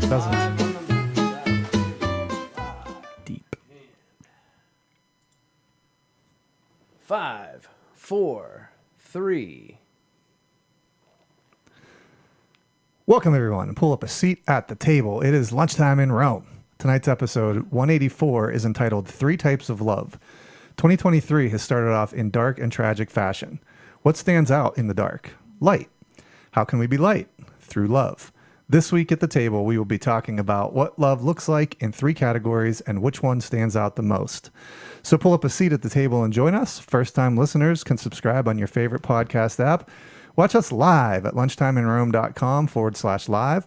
doesn't it? Deep. 5, 4, 3. Welcome, everyone. Pull up a seat at the table. It is lunchtime in Rome. Tonight's episode 184 is entitled 3 Types of Love. 2023 has started off in dark and tragic fashion. What stands out in the dark? Light. How can we be light? Through love. This week at the table, we will be talking about what love looks like in 3 categories and which one stands out the most. So pull up a seat at the table and join us. First-time listeners can subscribe on your favorite podcast app. Watch us live at lunchtimeinrome.com/live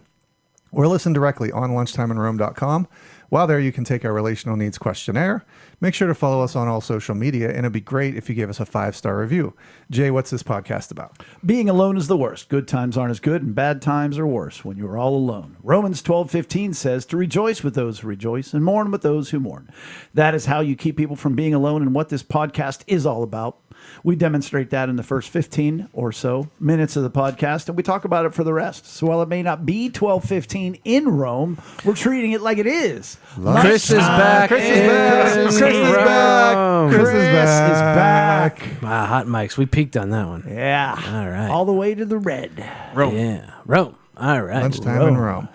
or listen directly on lunchtimeinrome.com. While there, you can take our relational needs questionnaire. Make sure to follow us on all social media, and it'd be great if you gave us a 5-star review. Jay, what's this podcast about? Being alone is the worst. Good times aren't as good, and bad times are worse when you are all alone. Romans 12:15 says to rejoice with those who rejoice and mourn with those who mourn. That is how you keep people from being alone, and what this podcast is all about. We demonstrate that in the first 15 or so minutes of the podcast, and we talk about it for the rest. So while it may not be 12:15 in Rome, we're treating it like it is. Chris is back. Chris is back. Chris is back. Chris is back. Wow, hot mics. We peaked on that one. Yeah. All right. All the way to the red. Rome. Yeah. Rome. All right. Lunchtime in Rome.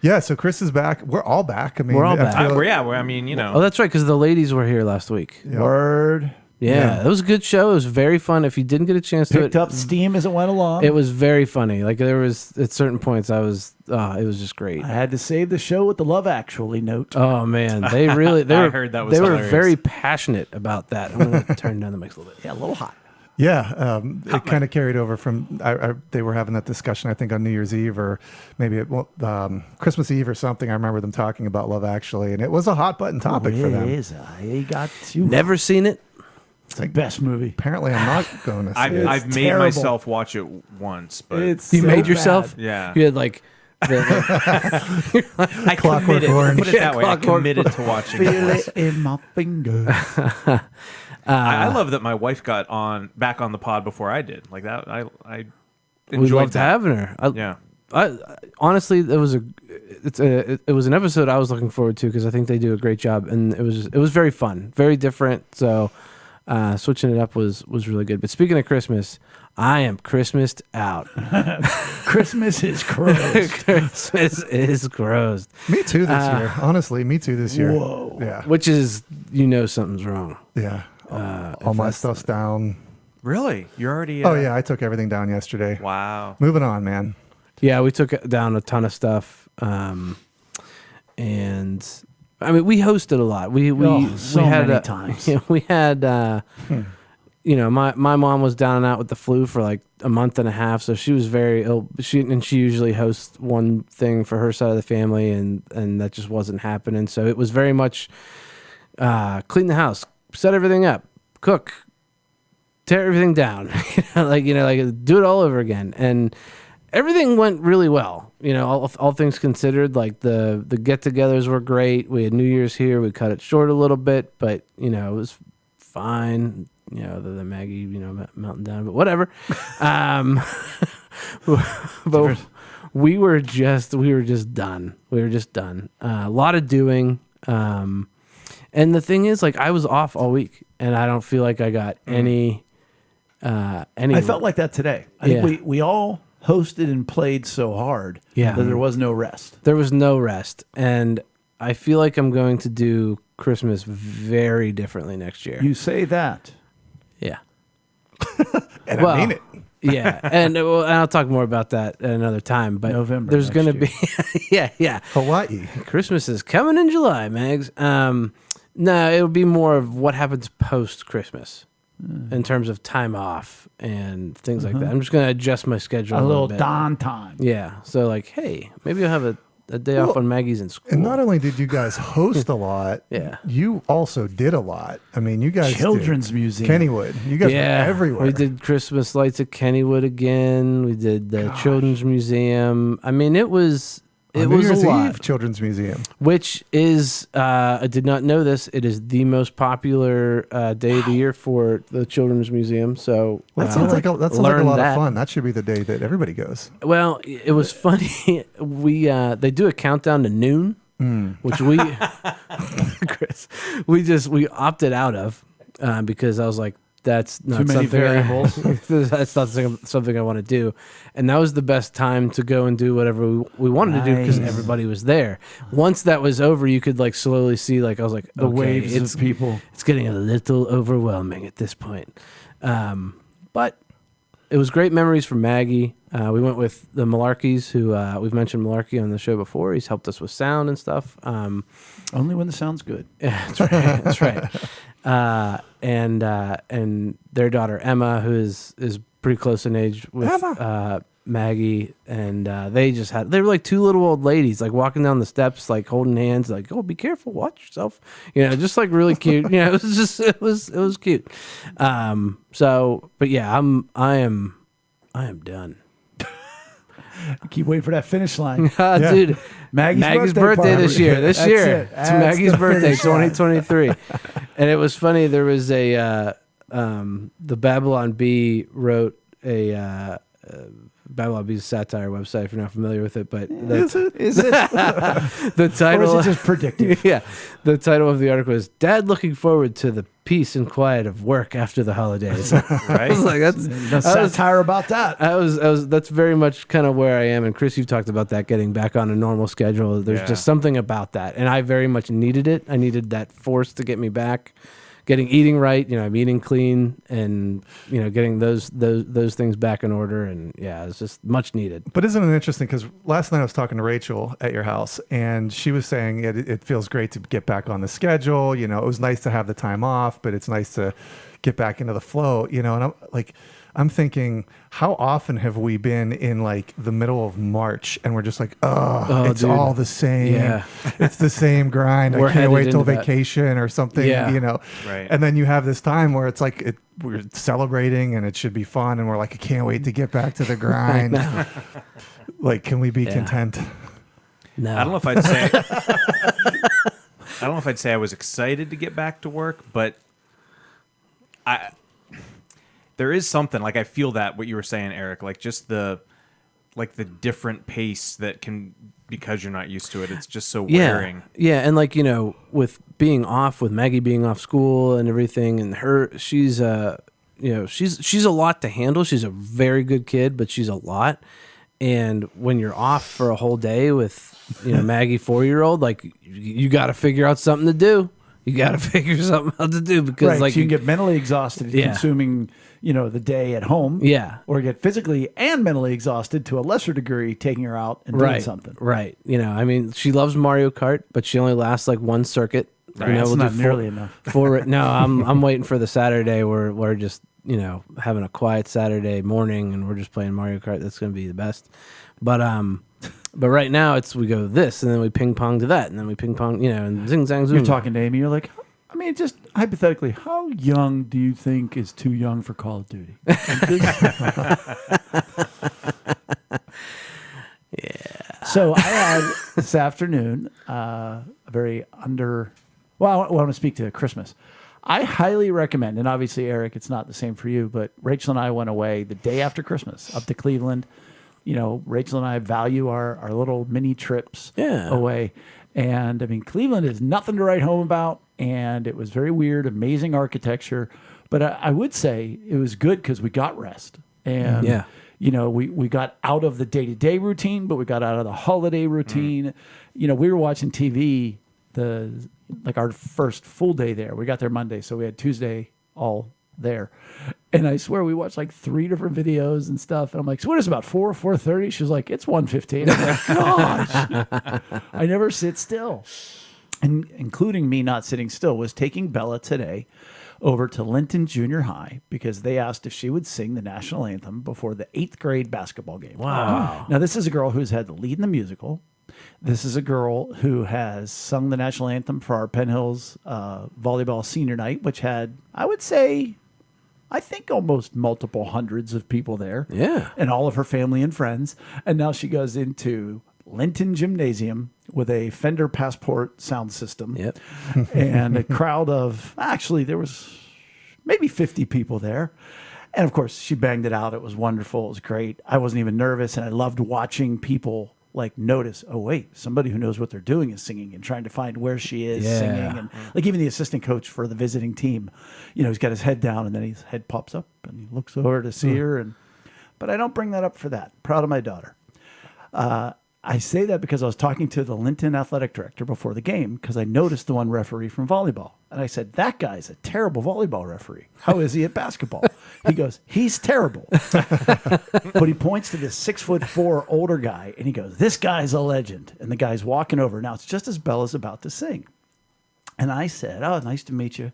Yeah, so Chris is back. We're all back. I mean, We're all back. I mean, you know. Oh, that's right, because the ladies were here last week. Yep. Word. Yeah, it was a good show. It was very fun. If you didn't get a chance to Picked up steam as it went along. it was very funny. Like there was at certain points, it was just great. I had to save the show with the Love Actually note. Oh man, they really I heard that was they were hilarious. very passionate about that. I'm gonna turn down the mic a little bit. Yeah, a little hot. Yeah, it kind of carried over from, they were having that discussion, I think, on New Year's Eve or maybe Christmas Eve or something. I remember them talking about Love Actually, and it was a hot button topic for them. It is. I got to. Never seen it. It's the best movie. Apparently, I'm not going to see it. I've made terrible. myself watch it once, but It's You so made bad. yourself. yeah. You had like. I Clockwork committed. Orange. Put it that way. I Clockwork committed to watching Feel it. it in my fingers. I love that my wife got back on the pod before I did. Like that, I We enjoyed loved that. having her. Yeah. I honestly, it was an episode I was looking forward to because I think they do a great job, and it was very fun, very different. So switching it up was really good. But speaking of Christmas, I am Christmased out. Christmas is gross. Christmas is gross, Me too this year. Honestly, me too this year. Whoa. Yeah. which is something's wrong. Yeah. All my stuff's down. Really? You're already? Oh, yeah. I took everything down yesterday. Wow. Moving on, man. Yeah, we took down a ton of stuff, and I mean we hosted a lot. We so had many times. Yeah, we had my mom was down and out with the flu for like a month and a half, so she was very ill. She usually hosts one thing for her side of the family, and that just wasn't happening. So it was very much clean the house, set everything up, cook, tear everything down, like do it all over again. And everything went really well, all things considered. Like the get-togethers were great. We had New Year's here. We cut it short a little bit, but it was fine. Other than Maggie, melting down, but whatever. But we were just done. We were just done. A lot of doing. And the thing is, like, I was off all week, and I don't feel like I got any. I felt like that today. I think we all hosted and played so hard that there was no rest. There was no rest, and I feel like I'm going to do Christmas very differently next year. You say that. Yeah. And I mean it. Yeah, and I'll talk more about that at another time. But November there's going to next be, yeah. Hawaii. Christmas is coming in July, Mags. No, it'll be more of what happens post Christmas in terms of time off and things like that. I'm just going to adjust my schedule A a little bit. Don time. Yeah, so like, hey, maybe I'll have a day off when Maggie's in school. And not only did you guys host a lot, Yeah. you also did a lot. I mean, you guys Children's did Museum. Kennywood. You guys were everywhere. We did Christmas lights at Kennywood again. We did the Children's Museum. I mean, it was It New was Year's a lot. Eve Children's Museum. Which is, I did not know this. It is the most popular day of the year for the Children's Museum. So Well, that sounds like a lot learn of that. fun. That should be the day that everybody goes. Well, it was funny. They do a countdown to noon, which we, Chris, we opted out of because I was like, that's not Too many something variables. that's not something I want to do. And that was the best time to go and do whatever we wanted to do because Nice. everybody was there. Once that was over, you could like slowly see, like, I was like, The okay, waves of people. It's getting a little overwhelming at this point. But it was great memories for Maggie. We went with the Malarkeys, who we've mentioned Malarkey on the show before. He's helped us with sound and stuff. Only when the sound's good. Yeah, that's right. That's right. And their daughter Emma, who is pretty close in age with Maggie, and they were like two little old ladies, like walking down the steps, like holding hands, like, oh, be careful, watch yourself, just like really cute. It was cute. But yeah, I am done. Keep waiting for that finish line. Dude, Maggie's birthday this year. It's That's Maggie's the birthday, finish line. 2023. And it was funny. There was the Babylon Bee wrote a Babylon Bee's satire website. If you're not familiar with it, but Is it? the Or title, is it just predictive? yeah, the title of the article is "Dad looking forward to the peace and quiet of work after the holidays." I was like, No satire about that. that's very much kind of where I am. And Chris, you've talked about that, getting back on a normal schedule. There's just something about that. And I very much needed it. I needed that force to get me back, eating right. I'm eating clean and, getting those things back in order. And yeah, it's just much needed. But isn't it interesting? Because last night I was talking to Rachel at your house, and she was saying it feels great to get back on the schedule. It was nice to have the time off, but it's nice to get back into the flow. And I'm thinking, how often have we been in like the middle of March and we're just like, it's dude. all the same. Yeah. It's the same grind. We're I can't headed wait till into that. vacation or something. Yeah. Right. And then you have this time where it's like we're celebrating and it should be fun, and we're like, I can't wait to get back to the grind. Like, can we be content? No, I don't know if I'd say. I don't know if I'd say I was excited to get back to work, but there is something, like, I feel that what you were saying, Eric, like just the different pace that can, because you're not used to it, it's just so wearing. Yeah, and like, with being off, with Maggie being off school and everything, and she's she's a lot to handle. She's a very good kid, but she's a lot. And when you're off for a whole day with Maggie 4-year-old, like, you got to figure out something to do. You got to figure something out to do, because Right, like so you can get mentally exhausted consuming, the day at home. Yeah. Or get physically and mentally exhausted to a lesser degree taking her out and doing something. Right. I mean, she loves Mario Kart, but she only lasts like one circuit. Right. That's not nearly enough. No, I'm waiting for the Saturday where we're just, having a quiet Saturday morning and we're just playing Mario Kart. That's going to be the best. But right now we go this, and then we ping pong to that, and then we ping pong, and zing zang zoom. You're talking to Amy, you're like, I mean, just hypothetically, how young do you think is too young for Call of Duty? Yeah. So I had this afternoon I want to speak to Christmas. I highly recommend, and obviously, Eric, it's not the same for you, but Rachel and I went away the day after Christmas up to Cleveland. Rachel and I value our little mini trips away. And I mean, Cleveland is nothing to write home about. And it was very weird, amazing architecture. But I would say it was good because we got rest. And, we got out of the day-to-day routine, but we got out of the holiday routine. We were watching TV our first full day there. We got there Monday, so we had Tuesday all there. And I swear we watched like 3 different videos and stuff. And I'm like, so what is it, about 4:30? She was like, it's 1:15. I'm like, gosh, I never sit still. And including me not sitting still was taking Bella today over to Linton Junior High because they asked if she would sing the national anthem before the 8th grade basketball game. Wow. Now, this is a girl who's had the lead in the musical. This is a girl who has sung the national anthem for our Penn Hills volleyball senior night, which had, I would say, I think almost multiple hundreds of people there. Yeah. And all of her family and friends. And now she goes into Linton Gymnasium with a Fender Passport sound system. Yep. And a crowd of, actually, there was maybe 50 people there. And of course, she banged it out. It was wonderful. It was great. I wasn't even nervous. And I loved watching people like notice, oh, wait, somebody who knows what they're doing is singing, and trying to find where she is singing. And like even the assistant coach for the visiting team, he's got his head down, and then his head pops up and he looks over to see her. But I don't bring that up for that. Proud of my daughter. I say that because I was talking to the Linton athletic director before the game, because I noticed the one referee from volleyball. And I said, that guy's a terrible volleyball referee. How is he at basketball? He goes, he's terrible. But he points to this 6'4" older guy, and he goes, this guy's a legend. And the guy's walking over. Now, it's just as Bella's about to sing. And I said, oh, nice to meet you.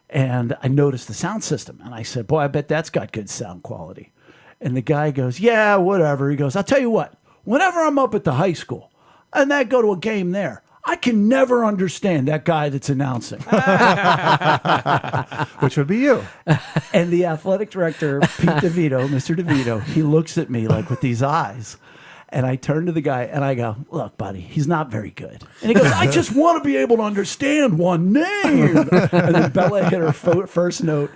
And I noticed the sound system. And I said, boy, I bet that's got good sound quality. And the guy goes, yeah, whatever. He goes, I'll tell you what. Whenever I'm up at the high school and I go to a game there, I can never understand that guy that's announcing. Which would be you. And the athletic director, Pete DeVito, Mr. DeVito, he looks at me like with these eyes. And I turn to the guy and I go, look, buddy, he's not very good. And he goes, I just want to be able to understand one name. And then Bella hit her first note.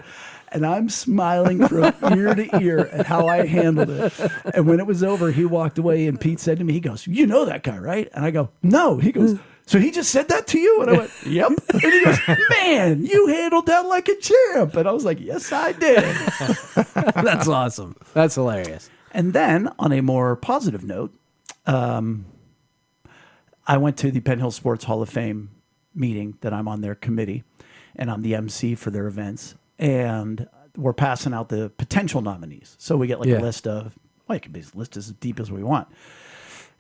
And I'm smiling from ear to ear at how I handled it. And when it was over, he walked away, and Pete said to me, he goes, you know that guy, right? And I go, no. He goes, so he just said that to you? And I went, yep. And he goes, man, you handled that like a champ. And I was like, yes, I did. That's awesome. That's hilarious. And then on a more positive note, I went to the Penn Hill Sports Hall of Fame meeting that I'm on their committee, and I'm the MC for their events. And we're passing out the potential nominees. So we get like a list of, well, it can be a list as deep as we want.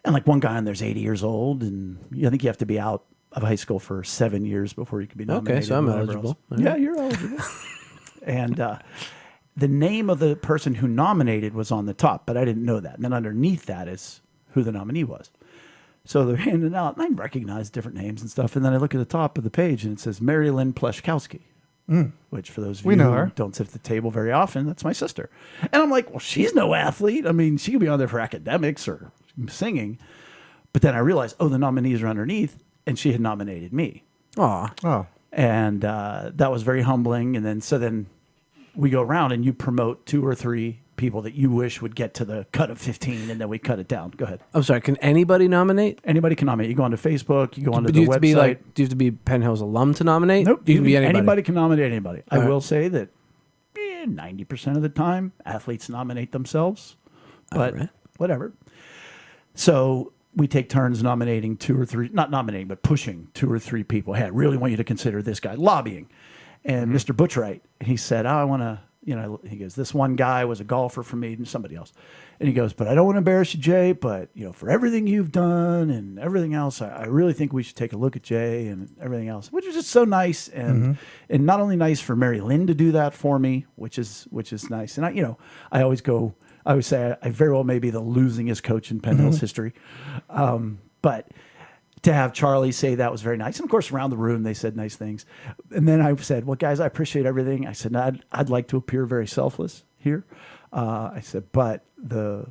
And like one guy on there's 80 years old, and I think you have to be out of high school for 7 years before you can be nominated. Okay, so I'm eligible. Yeah, you're eligible. And the name of the person who nominated was on the top, but I didn't know that. And then underneath that is who the nominee was. So they're handing out, and I recognize different names and stuff. And then I look at the top of the page, and it says Mary Lynn Pleshkowski. Which, for those of you who don't sit at the table very often, that's my sister. And I'm like, well, she's no athlete. I mean, she could be on there for academics or singing. But then I realized, oh, the nominees are underneath, and she had nominated me. Aw. And that was very humbling. And then we go around, and you promote 2 or 3 people that you wish would get to the cut of 15, and then we cut it down. Go ahead. I'm sorry. Can anybody nominate? Anybody can nominate. You go onto Facebook. You go onto Do the you have website. do you have to be Penn Hill's alum to nominate? Nope. You can be anybody. Anybody can nominate anybody. All I right. will say that 90% of the time, athletes nominate themselves. But right. whatever. So we take turns nominating 2 or 3, not nominating, but pushing 2 or 3 people. Hey, I really want you to consider this guy. Lobbying. And Mr. Butchwright, he said, I want to, he goes, this one guy was a golfer for me and somebody else. And he goes, but I don't want to embarrass you, Jay, but, for everything you've done and everything else, I really think we should take a look at Jay and everything else, which is just so nice. And and not only nice for Mary Lynn to do that for me, which is nice. And I always say I very well may be the losingest coach in Penn Hill's history. But to have Charlie say that was very nice. And of course, around the room, they said nice things. And then I said, well, guys, I appreciate everything. I said, I'd like to appear very selfless here. I said, but the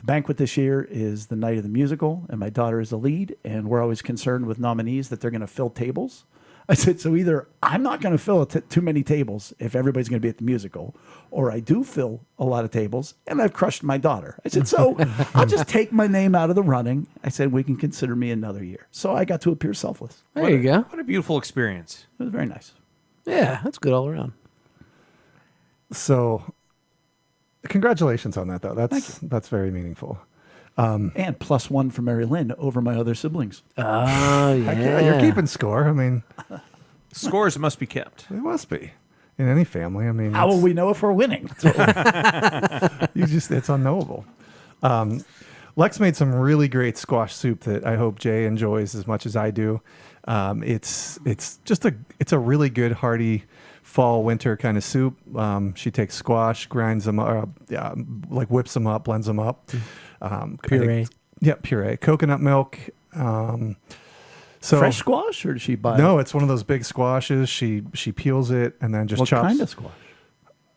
banquet this year is the night of the musical, and my daughter is the lead, and we're always concerned with nominees that they're going to fill tables. I said, so either I'm not going to fill too many tables if everybody's going to be at the musical, or I do fill a lot of tables, and I've crushed my daughter. I said, so I'll just take my name out of the running. I said, we can consider me another year. So I got to appear selfless. There you go. What a beautiful experience. It was very nice. Yeah, that's good all around. So, congratulations on that, though. That's very meaningful. And +1 for Mary Lynn over my other siblings. Oh, yeah. You're keeping score. I mean, Scores must be kept. it must be in any family. I mean, How will we know if we're winning? it's unknowable. Lex made some really great squash soup that I hope Jay enjoys as much as I do. It's a really good hearty fall winter kind of soup. She takes squash, grinds them up, whips them up, blends them up. Puree. Puree. Coconut milk. So Fresh squash, or does she buy? No, it's one of those big squashes. She peels it and then just What chops. kind of squash?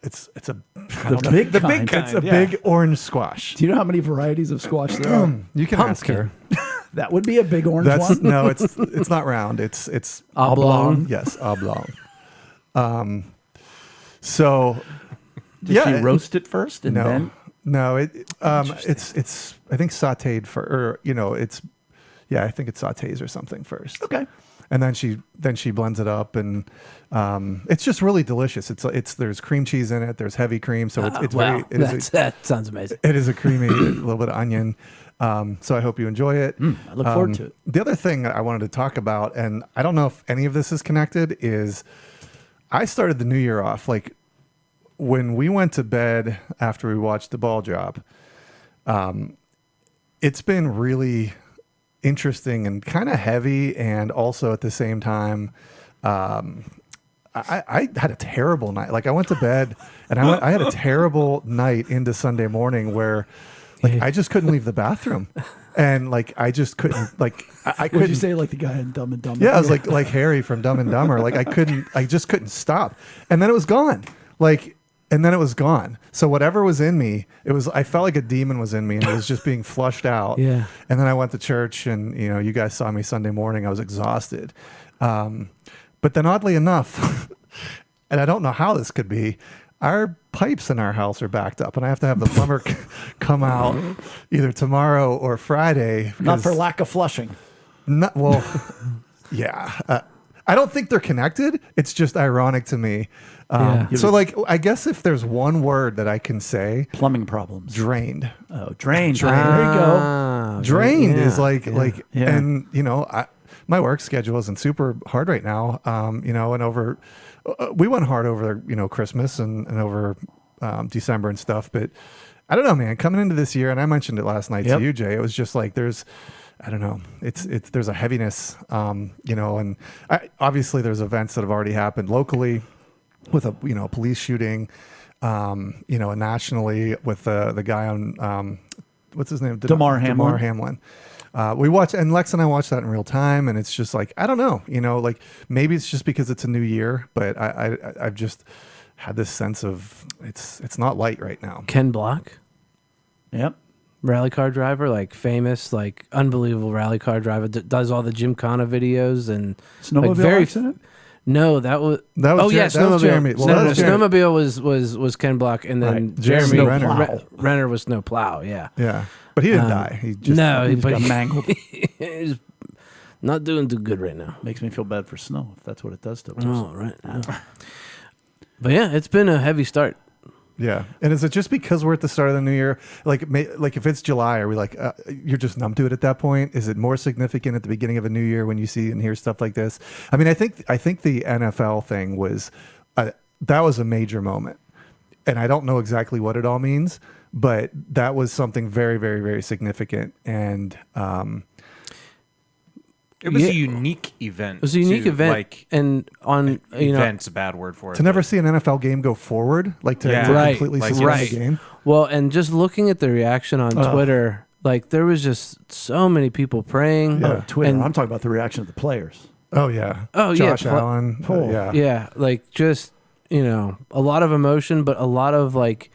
It's a The big The kind. big kind. it's a Yeah. big orange squash. Do you know how many varieties of squash there are? You can ask her. That would be a big orange That's one. no, it's not round. It's Oblong. Yes, oblong. So Did yeah, she roast it first and no, then? no. It's I think sautéed for, or I think it's sautés or something first. Okay. And then she blends it up, and it's just really delicious. There's cream cheese in it. There's heavy cream, so it's Wow, very. that sounds amazing. It is a creamy, a little bit of onion. So I hope you enjoy it. I look forward to it. The other thing that I wanted to talk about, and I don't know if any of this is connected, is I started the new year off like when we went to bed after we watched the ball drop. It's been really interesting and kind of heavy, and also at the same time, I had a terrible night. Like I went to bed and I had a terrible night into Sunday morning where like I just couldn't leave the bathroom, and like I just couldn't I Would couldn't. you say like the guy in Dumb and Dumber? Yeah, I was like Harry from Dumb and Dumber. Like I just couldn't stop, and then it was gone. And then it was gone. So whatever was in me, I felt like a demon was in me, and it was just being flushed out. Yeah. And then I went to church, and you guys saw me Sunday morning. I was exhausted. But then oddly enough, and I don't know how this could be, our pipes in our house are backed up, and I have to have the plumber come out either tomorrow or Friday. Not for lack of flushing. Well, yeah. I don't think they're connected. It's just ironic to me. Yeah. So, like, I guess if there's one word that I can say, Plumbing problems. drained. Oh, drained. There you go. Drained yeah, is like, yeah. and my work schedule isn't super hard right now. And over, we went hard over, Christmas and over December and stuff. But I don't know, man. Coming into this year, and I mentioned it last night to you, Jay. It was just like I don't know. There's a heaviness, and obviously there's events that have already happened locally with a police shooting, and nationally with the guy on what's his name, Damar Hamlin. We watched, and Lex and I watched that in real time, and it's just like I don't know, like maybe it's just because it's a new year, but I've just had this sense of it's not light right now. Ken Block, Yep. rally car driver, like famous, like unbelievable rally car driver. Does all the Gymkhana videos and Snowmobile accident? No, that was Snowmobile. Jeremy. Well, No, that was Jeremy. Snowmobile was Ken Block, and then Right. Jeremy Renner. Renner was Snow Plow. Yeah, Yeah, but he didn't die. He just He got mangled. he's not doing too good right now. Makes me feel bad for Snow if that's what it does to us. Oh, right. Yeah. But yeah, it's been a heavy start. Yeah, and is it just because we're at the start of the new year? Like if it's July, are we like you're just numb to it at that point? Is it more significant at the beginning of a new year when you see and hear stuff like this? I mean, I think the NFL thing was that was a major moment, and I don't know exactly what it all means, but that was something very, very, very significant, and It was a unique event. It was a unique too. event, Like, and on event's a bad word for it. to never see an NFL game go forward, like to Yeah. completely Like, suspend right. the game. Well, and just looking at the reaction on Twitter, like there was just so many people praying. Yeah. Oh, Twitter. And- I'm talking about the reaction of the players. Oh yeah. Oh, yeah. Josh Allen. Oh. Yeah. Yeah, like just a lot of emotion, but a lot of like,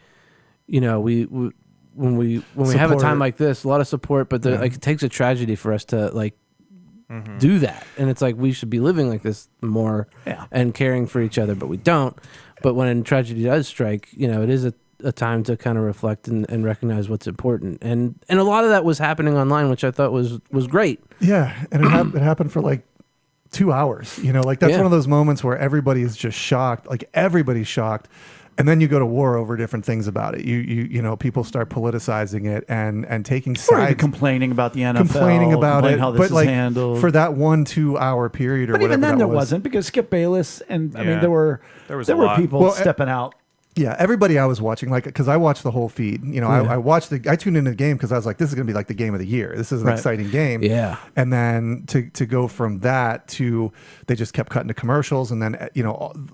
we when we have a Support. time like this, a lot of support, but like it takes a tragedy for us to like do that, and it's like we should be living like this more and caring for each other, but we don't. But when tragedy does strike, it is a time to kind of reflect and recognize what's important, and a lot of that was happening online, which I thought was great. Yeah, and it happened for like 2 hours. Like that's Yeah. one of those moments where everybody is just shocked. Like everybody's shocked, and then you go to war over different things about it. You people start politicizing it and taking Or even sides, complaining about the NFL. complaining about it. How this but is like handled. for that 1-2 hour period or But whatever. even then, that there was. wasn't, because Skip Bayless and I mean Yeah. there were a lot. people Well, stepping out. Yeah, everybody I was watching, like, because I watched the whole feed. I tuned into the game because I was like, this is going to be like the game of the year. This is an Right. exciting game. Yeah. And then to go from that to they just kept cutting to commercials, and then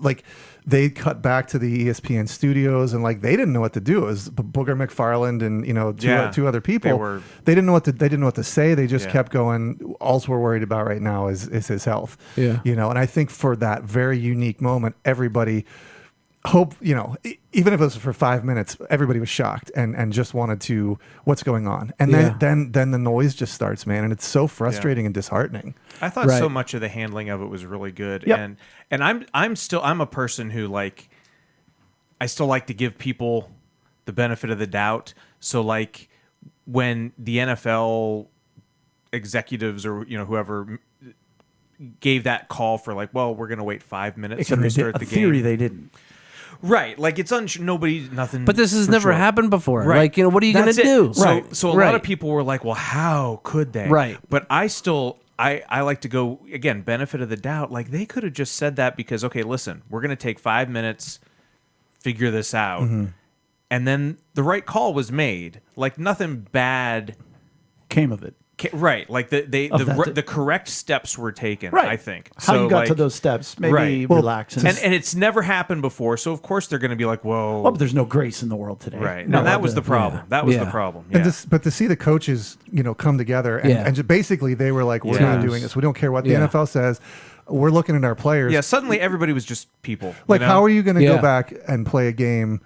like they cut back to the ESPN studios, and like they didn't know what to do. It was Booger McFarland and two other people. They didn't know what to say. They just kept going. All we're worried about right now is his health. Yeah. And I think for that very unique moment, everybody hope, even if it was for 5 minutes, everybody was shocked and just wanted to, what's going on? And then the noise just starts, man. And it's so frustrating and disheartening. I thought so much of the handling of it was really good. Yep. And I'm a person who I still like to give people the benefit of the doubt. So like when the NFL executives or whoever gave that call for well, we're going to wait 5 minutes to restart the game. Theory they didn't. Right, like it's nothing. But this has never happened before. Right. What are you going to do? So a lot of people were like, "Well, how could they?" Right. But I like to go again, benefit of the doubt. Like they could have just said that because okay, listen, we're going to take 5 minutes, figure this out, and then the right call was made. Like nothing bad came of it. Right, like the correct steps were taken. Right. I think How you got to those steps, maybe relax. And it's never happened before, so of course they're going to be like, "Whoa!" Well, but there's no grace in the world today. Right, and that was the problem. That was the problem. Yeah. But to see the coaches, come together and just basically they were like, "We're not doing this. We don't care what the NFL says. We're looking at our players." Yeah. Suddenly, everybody was just people. How are you going to go back and play a game?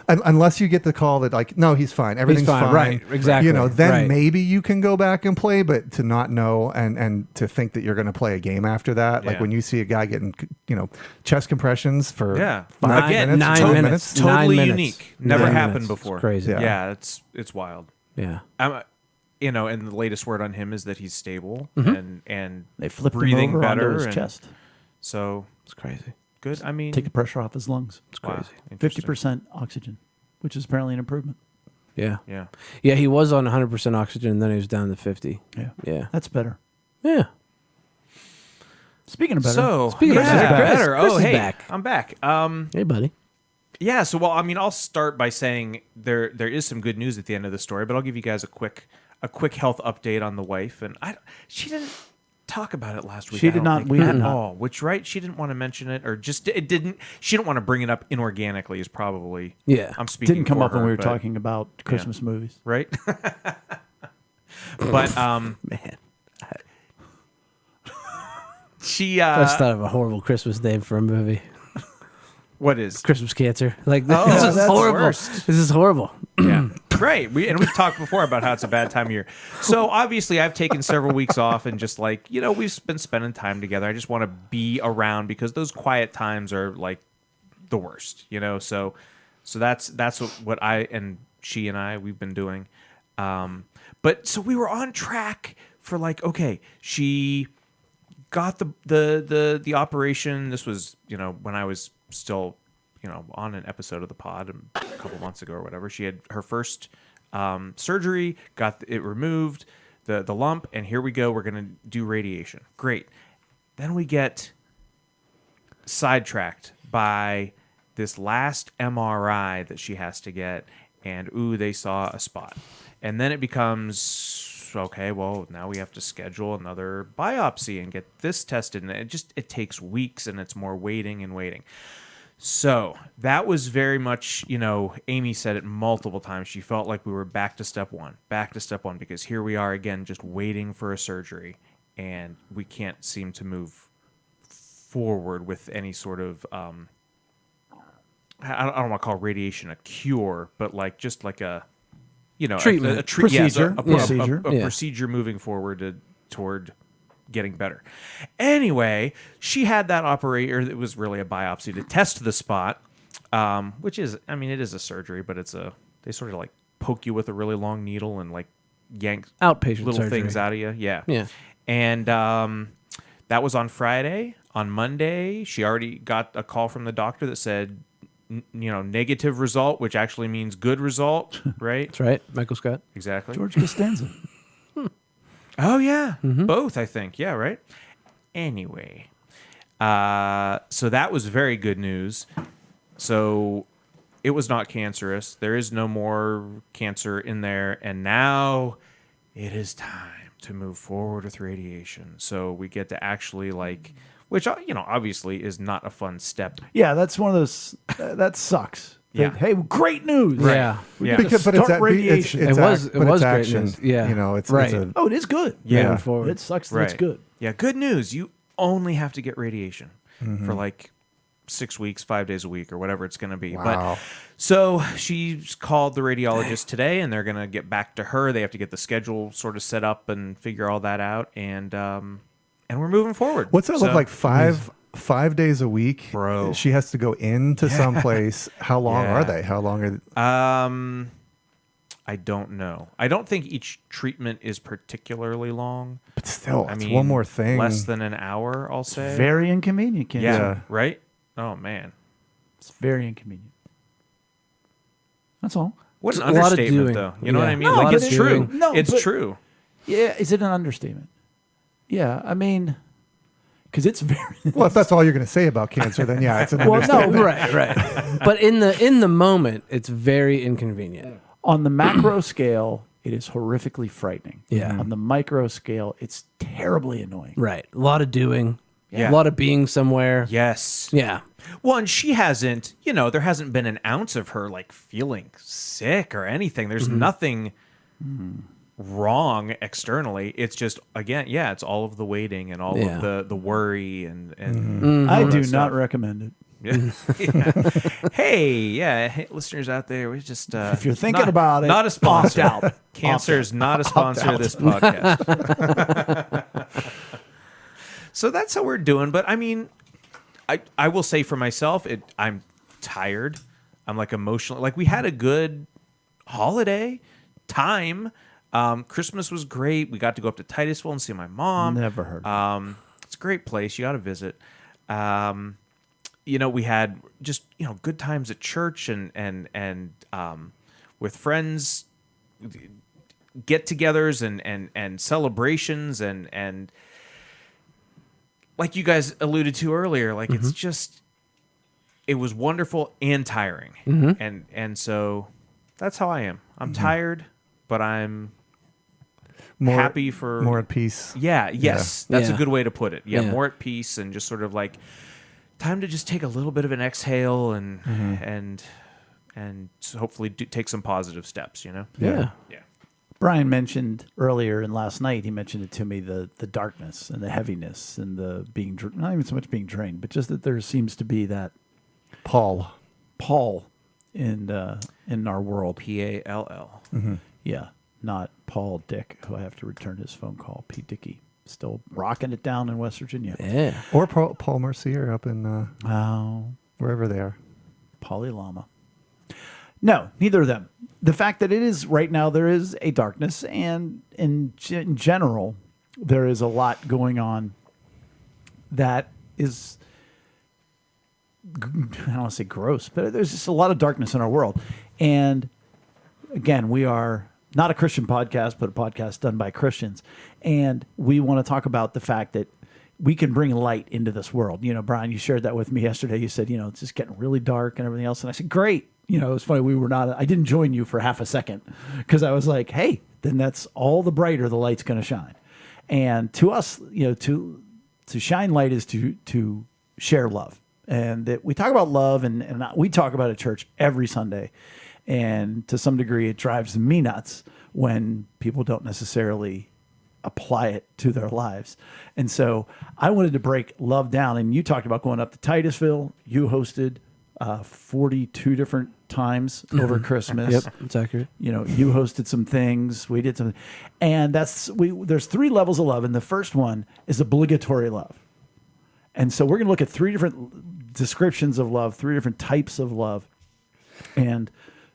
Unless you get the call that no, he's fine, everything's fine, right? Exactly. Then maybe you can go back and play, but to not know and to think that you're going to play a game after that, like when you see a guy getting chest compressions for 5 minutes, 9 minutes, totally 9 minutes. unique, never 9 happened minutes. before. It's crazy. Yeah, it's wild. Yeah. And the latest word on him is that he's stable and They flipped breathing him over better onto his chest. So It's crazy. good. I mean, Take the pressure off his lungs. It's crazy. 50% oxygen, which is apparently an improvement. Yeah. Yeah. Yeah, he was on 100% oxygen, and then he was down to 50. Yeah. Yeah. That's better. Yeah. Speaking of better. So Speaking of better, Chris is hey, back. I'm back. Hey, buddy. Yeah. So I'll start by saying there is some good news at the end of the story, but I'll give you guys a quick health update on the wife, and she didn't talk about it last week. She did not. We at did not. all. Which she didn't want to mention it, or just it didn't. She didn't want to bring it up inorganically. Is probably I'm speaking. Didn't come for up when her, we were but- talking about Christmas movies. right? But Man. she I just thought of a horrible Christmas name for a movie. what is Christmas Cancer. This is that's horrible. worst. This is horrible. yeah. Right. We've talked before about how it's a bad time of year. So obviously I've taken several weeks off and just we've been spending time together. I just want to be around because those quiet times are like the worst, So that's what I and she and I we've been doing. But so we were on track for okay, she got the operation. This was, when I was still on an episode of the pod a couple months ago or whatever. She had her first surgery, got it removed, the lump, and here we go. We're going to do radiation. Great. Then we get sidetracked by this last MRI that she has to get, and they saw a spot. And then it becomes, okay, well, now we have to schedule another biopsy and get this tested. And it takes weeks, and it's more waiting and waiting. So that was very much, Amy said it multiple times. She felt like we were back to step one, because here we are again, just waiting for a surgery, and we can't seem to move forward with any sort of, I don't want to call radiation a cure, but just like a, Treatment. a procedure, Procedure. a procedure moving forward toward getting better. Anyway, she had that operator. It was really a biopsy to test the spot, which is, it is a surgery, but they sort of poke you with a really long needle and yank Outpatient little surgery. things out of you. Yeah. Yeah. And that was on Friday. On Monday, she already got a call from the doctor that said, negative result, which actually means good result, right? That's right. Michael Scott. Exactly. George Costanza. Oh, yeah. Both, I think. Yeah, right? Anyway. So that was very good news. So it was not cancerous. There is no more cancer in there. And now it is time to move forward with radiation. So we get to actually which, obviously is not a fun step. Yeah, that's one of those. That sucks. Yeah. Hey, great news. Right. Yeah. We Yeah. get to But it's start radiation. It was great action. news. Yeah. It's Right. a, Oh, it is good. Yeah. Yeah. Moving forward. It sucks that Right. it's good. Yeah, good news. You only have to get radiation for 6 weeks, 5 days a week, or whatever it's going to be. Wow. But so she's called the radiologist today, and they're going to get back to her. They have to get the schedule sort of set up and figure all that out, and we're moving forward. What's that look So- like? 5 days a week, Bro. She has to go into some place. How long Yeah. are they? How long are? I don't know. I don't think each treatment is particularly long. But still, I it's mean, one more thing. less than an hour, I'll say. Very inconvenient, cancer. yeah, right? Oh, man. It's very inconvenient. That's all. What an It's a lot of understatement, doing. though. You know what Yeah. I mean? No, Like, I get it's it. true. No, it's but- true. Yeah, is it an understatement? Yeah, I mean, because it's very. Well, if that's all you're going to say about cancer, then yeah, it's an Well, no, understatement. Right. But in the moment, it's very inconvenient. On the macro scale, it is horrifically frightening. Yeah. On the micro scale, it's terribly annoying. Right. A lot of doing. Yeah. A lot of being somewhere. Yes. Yeah. Well, and she hasn't, there hasn't been an ounce of her like feeling sick or anything. There's nothing wrong externally. It's just, again, it's all of the waiting and all Yeah. of the worry and I all do that not stuff. recommend it. Hey, listeners out there, we just If you're thinking about it, not a sponsor. opt out. Cancer is not a sponsor of this podcast. So that's how we're doing. But I mean, I will say for myself, I'm tired. I'm like emotional. Like we had a good holiday time. Christmas was great. We got to go up to Titusville and see my mom. Never heard. It's a great place. You got to visit. We had just good times at church and with friends, get-togethers and celebrations and like you guys alluded to earlier, like it's just it was wonderful and tiring, and so that's how I am. I'm tired, but I'm happy for more at peace. Yeah, yes. That's a Yeah. good way to put it. Yeah, Yeah. more at peace and just sort of like time to just take a little bit of an exhale and so hopefully take some positive steps, Yeah. Yeah. Brian mentioned earlier and last night, he mentioned it to me, the darkness and the heaviness and the being, not even so much being drained, but just that there seems to be that Paul. in our world. PALL. Yeah, not Paul Dick, who I have to return his phone call. P. Dickey, still rocking it down in West Virginia. Yeah. Or Paul Mercier up in Oh, wherever they are. Polly Llama. No, neither of them. The fact that it is right now, there is a darkness, and in general, there is a lot going on that is, I don't want to say gross, but there's just a lot of darkness in our world. And again, we are not a Christian podcast, but a podcast done by Christians. And we want to talk about the fact that we can bring light into this world. Brian, you shared that with me yesterday. You said, it's just getting really dark and everything else. And I said, great. It was funny. I didn't join you for half a second because I was like, hey, then that's all the brighter the light's going to shine. And to us, to shine light is to share love. And that we talk about love and we talk about it at church every Sunday. And to some degree, it drives me nuts when people don't necessarily apply it to their lives. And so I wanted to break love down. And you talked about going up to Titusville. You hosted 42 different times over Christmas. Yep. It's accurate. You hosted some things. We did something. And there's 3 levels of love. And the first one is obligatory love. And so we're going to look at 3 different descriptions of love, 3 different types of love, and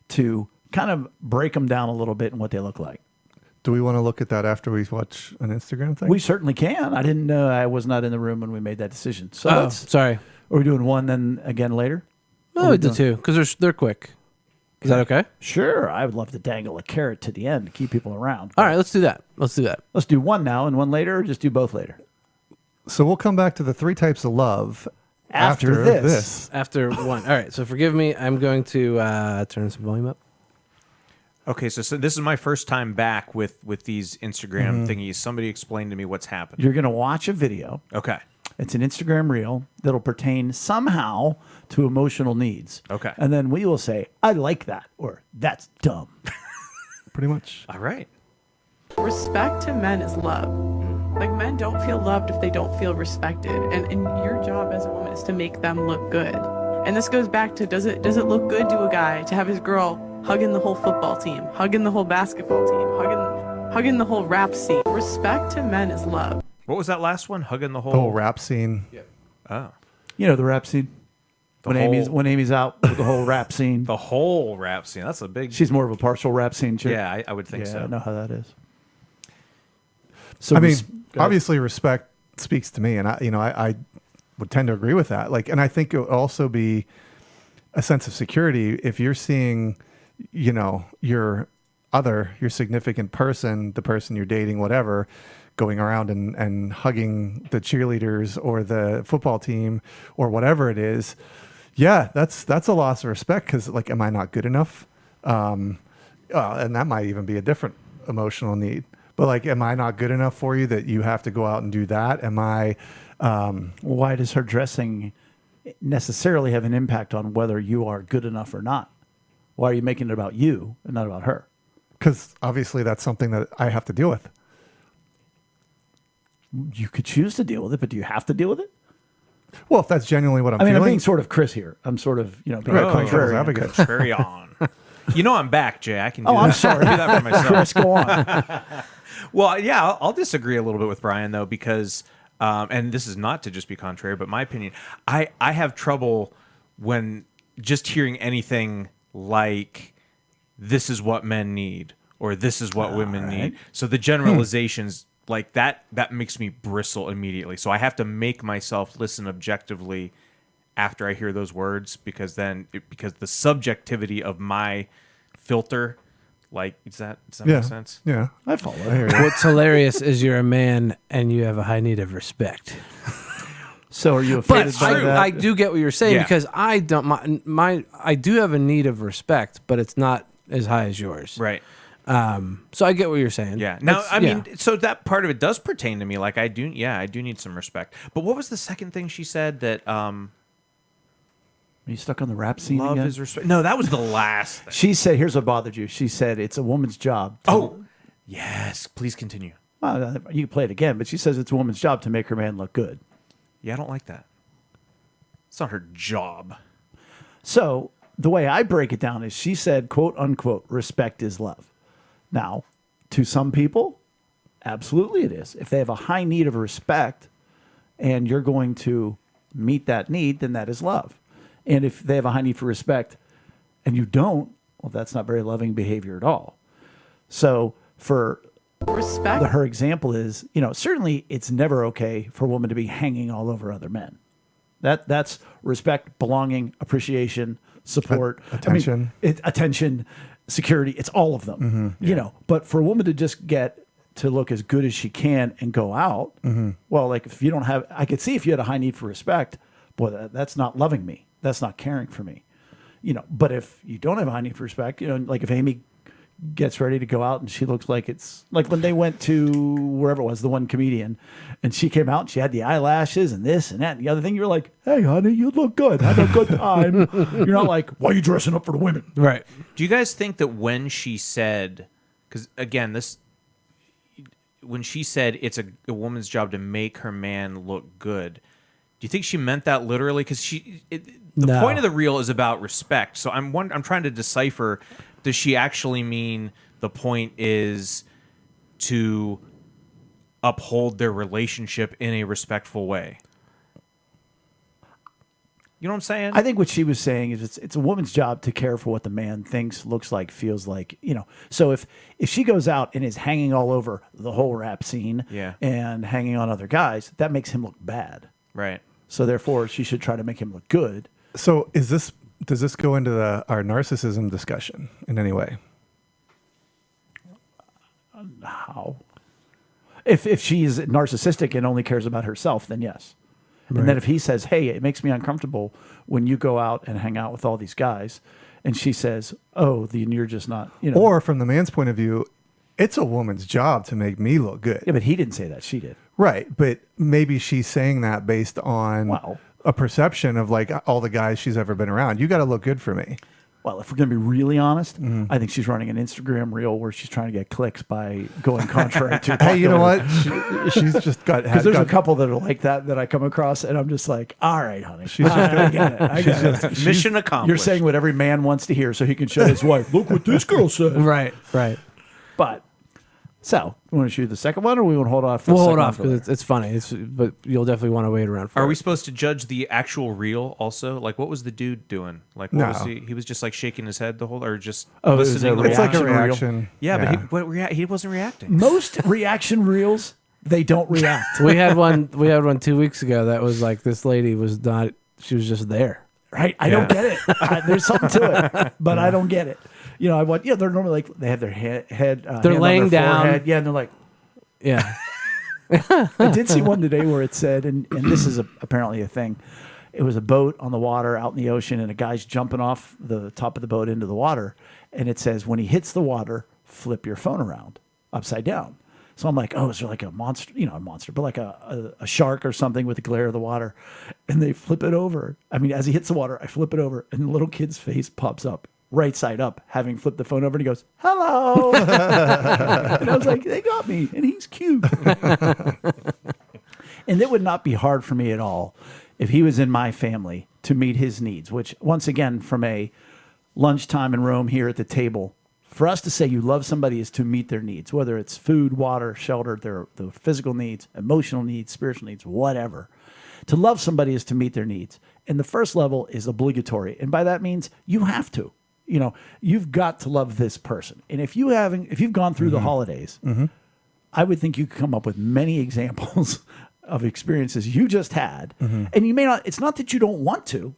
to kind of break them down a little bit and what they look like. Do we want to look at that after we watch an Instagram thing? We certainly can. I didn't know. I was not in the room when we made that decision. So Oh, sorry. are we doing one then again later? No, we did 2 because they're quick. Is that okay? Sure. I would love to dangle a carrot to the end to keep people around. All right, let's do that. Let's Let's do one now and one later, or just do both later? So we'll come back to the 3 types of love After this. After one. All right, so forgive me. I'm going to turn some volume up. Okay, so this is my first time back with these Instagram thingies. Somebody explain to me what's happened. You're going to watch a video. Okay. It's an Instagram reel that'll pertain somehow to emotional needs. Okay. And then we will say, I like that, or that's dumb. Pretty much. All right. Respect to men is love. Like, men don't feel loved if they don't feel respected. And your job as a woman is to make them look good. And this goes back to, does it look good to a guy to have his girl hugging the whole football team, hugging the whole basketball team, hugging the whole rap scene? Respect to men is love. What was that last one? Hugging the whole... The whole rap scene. Oh. You know the rap scene? When Amy's out with the whole rap scene. The whole rap scene. That's a big... She's more of a partial rap scene chick. Yeah, I would think so. I know how that is. So I mean, obviously respect speaks to me, and I would tend to agree with that. Like, and I think it would also be a sense of security if you're seeing, your significant person, the person you're dating, whatever, going around and hugging the cheerleaders or the football team or whatever it is. Yeah, that's a loss of respect because, like, am I not good enough? And that might even be a different emotional need. But, like, am I not good enough for you that you have to go out and do that? Am I... why does her dressing necessarily have an impact on whether you are good enough or not? Why are you making it about you and not about her? Because obviously that's something that I have to deal with. You could choose to deal with it, but do you have to deal with it? Well, if that's genuinely what I'm feeling... I'm being sort of Chris here. I'm sort of, being Right, contrarian. Carry on. I'm back, Jay. I can do that. I'm sorry. I do that for myself. Chris, go on. Well, yeah, I'll disagree a little bit with Brian, though, because, and this is not to just be contrary, but my opinion, I have trouble when just hearing anything like, this is what men need, or this is what women need. So the generalizations, like that makes me bristle immediately. So I have to make myself listen objectively after I hear those words, because because the subjectivity of my filter... Like, does that make sense? Yeah. I follow. I hear you. What's hilarious is you're a man and you have a high need of respect. So are you offended But by that? I do get what you're saying, Yeah. because I don't I do have a need of respect, but it's not as high as yours. Right. So I get what you're saying. Yeah. Now, It's- I mean, so that part of it does pertain to me. Like, I do need some respect. But what was the second thing she said that Are you stuck on the rap scene love again? is respect? No, that was the last thing. She said, here's what bothered you. She said, it's a woman's job. Yes. Please continue. Well, you can play it again, but she says it's a woman's job to make her man look good. Yeah, I don't like that. It's not her job. So the way I break it down is she said, quote unquote, respect is love. Now, to some people, absolutely it is. If they have a high need of respect and you're going to meet that need, then that is love. And if they have a high need for respect and you don't, well, that's not very loving behavior at all. So for Respect. her example is, certainly it's never okay for a woman to be hanging all over other men. That's respect, belonging, appreciation, support, Attention. attention, security. It's all of them, But for a woman to just get to look as good as she can and go out, well, like if you don't have, I could see if you had a high need for respect, boy, that's not loving me. That's not caring for me, But if you don't have a high need for respect, like if Amy gets ready to go out and she looks like it's like when they went to wherever it was, the one comedian, and she came out and she had the eyelashes and this and that and the other thing. You're like, hey, honey, you look good. Have a good time. You're not like, why are you dressing up for the women? Right. Do you guys think that when she said, because again, when she said it's a woman's job to make her man look good, do you think she meant that literally? Because the No. point of the reel is about respect. So I'm trying to decipher, does she actually mean the point is to uphold their relationship in a respectful way? You know what I'm saying? I think what she was saying is it's a woman's job to care for what the man thinks, looks like, feels like, So if she goes out and is hanging all over the whole rap scene and hanging on other guys, that makes him look bad. Right. So therefore, she should try to make him look good. So does this go into our narcissism discussion in any way? How? If she's narcissistic and only cares about herself, then yes. Right. And then if he says, hey, it makes me uncomfortable when you go out and hang out with all these guys, and she says, oh, then you're just not, Or from the man's point of view, it's a woman's job to make me look good. Yeah, but he didn't say that. She did. Right. But maybe she's saying that based on a perception of like all the guys she's ever been around. You got to look good for me. Well, if we're going to be really honest, I think she's running an Instagram reel where she's trying to get clicks by going contrary to. Hey, you know what? She's just got Because there's a couple that are like that I come across, and I'm just like, all right, honey, I get it. I get it. Mission accomplished. You're saying what every man wants to hear, so he can show his wife. Look what this girl said. Right. But so, we want to shoot the second one, or we want to hold off? For We'll the hold second off one for because it's funny. But you'll definitely want to wait around for Are it. we supposed to judge the actual reel also? Like, what was the dude doing? Like, what No. was he? He was just like shaking his head the whole, or just Oh, it was listening. a It's like a reaction reel. reaction. Yeah, but he wasn't reacting. Most reaction reels, they don't react. We had one 2 weeks ago that was like this lady was not. She was just there. Right? I don't get it. There's something to it, but I don't get it. You know, they're normally like, they have their head They're hand laying on their down. forehead. Yeah, and they're like, Yeah. I did see one today where it said, and this is apparently a thing. It was a boat on the water out in the ocean, and a guy's jumping off the top of the boat into the water. And it says, when he hits the water, flip your phone around upside down. So I'm like, oh, is there like a monster, a monster, but like a shark or something with the glare of the water? And they flip it over. I mean, as he hits the water, I flip it over, and the little kid's face pops up, right side up, having flipped the phone over, and he goes, hello. And I was like, they got me, and he's cute. And it would not be hard for me at all if he was in my family to meet his needs, which, once again, from a lunchtime in Rome here at the table, for us to say you love somebody is to meet their needs, whether it's food, water, shelter, their physical needs, emotional needs, spiritual needs, whatever. To love somebody is to meet their needs. And the first level is obligatory. And by that means you have to. You've got to love this person. And if you've gone through the holidays, I would think you could come up with many examples of experiences you just had. And you may not, it's not that you don't want to,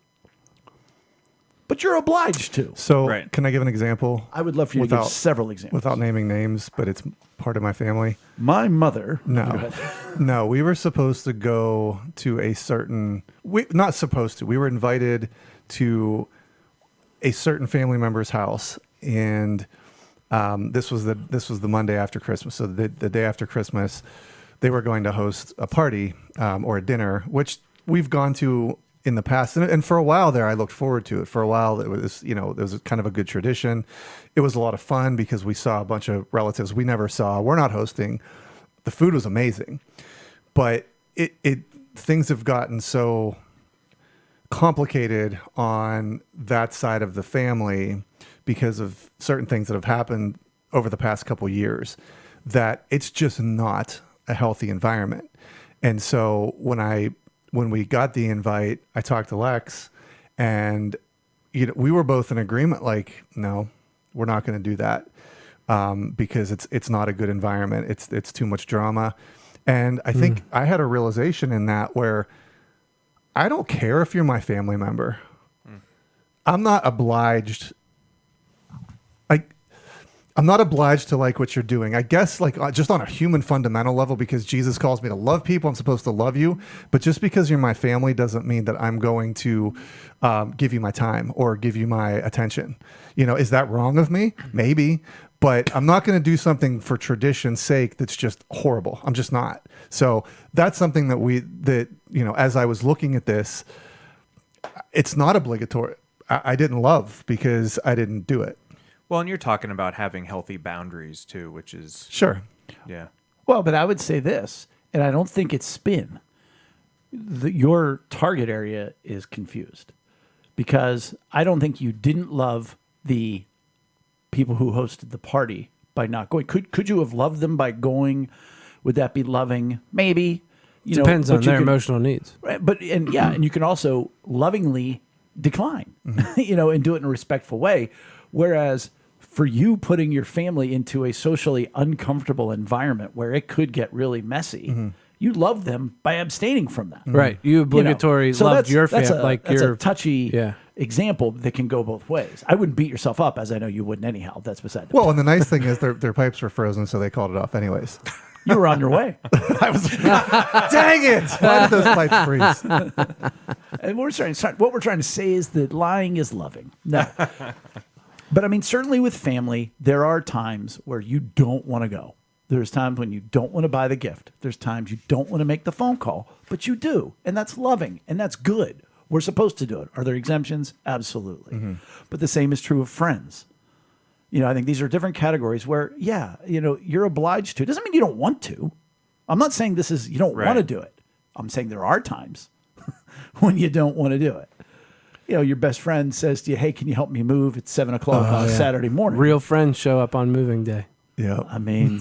but you're obliged to. So, Right. can I give an example? I would love for you to give several examples. Without naming names, but it's part of my family. My mother. No. Go ahead. No, we were supposed to go to a certain. Not supposed to. We were invited to a certain family member's house, and this was the Monday after Christmas. So the day after Christmas, they were going to host a party or a dinner, which we've gone to in the past, and for a while there, I looked forward to it. For a while, it was kind of a good tradition. It was a lot of fun because we saw a bunch of relatives we never saw. We're not hosting. The food was amazing, but things have gotten so complicated on that side of the family because of certain things that have happened over the past couple years that it's just not a healthy environment. And so when we got the invite, I talked to Lex, and we were both in agreement, like, no, we're not going to do that because it's not a good environment. It's too much drama. And I think I had a realization in that where I don't care if you're my family member. I'm not obliged. I'm not obliged to like what you're doing. I guess just on a human fundamental level, because Jesus calls me to love people, I'm supposed to love you. But just because you're my family doesn't mean that I'm going to give you my time or give you my attention. Is that wrong of me? Maybe. But I'm not going to do something for tradition's sake that's just horrible. I'm just not. So that's something that as I was looking at this, it's not obligatory. I didn't love because I didn't do it. Well, and you're talking about having healthy boundaries too, which is Sure. yeah. Well, but I would say this, and I don't think it's spin. Your target area is confused because I don't think you didn't love the people who hosted the party by not going. Could you have loved them by going? Would that be loving? Maybe. Depends on their emotional needs. Right, and you can also lovingly decline, and do it in a respectful way. Whereas for you putting your family into a socially uncomfortable environment where it could get really messy, you love them by abstaining from that. Right. You obligatory loved your family. That's a touchy example that can go both ways. I wouldn't beat yourself up, as I know you wouldn't anyhow. That's beside the point. Well, and the nice thing is their pipes were frozen, so they called it off anyways. You were on your way. I was, dang it! Why did those pipes freeze? And what we're trying to say is that lying is loving. No. But I mean, certainly with family, there are times where you don't want to go. There's times when you don't want to buy the gift. There's times you don't want to make the phone call, but you do. And that's loving and that's good. We're supposed to do it. Are there exemptions? Absolutely. But the same is true of friends. I think these are different categories where, you're obliged to. It doesn't mean you don't want to. I'm not saying this is you don't want to do it. I'm saying there are times when you don't want to do it. Your best friend says to you, hey, can you help me move? It's 7 o'clock on a Saturday morning. Real friends show up on moving day. Yeah. I mean,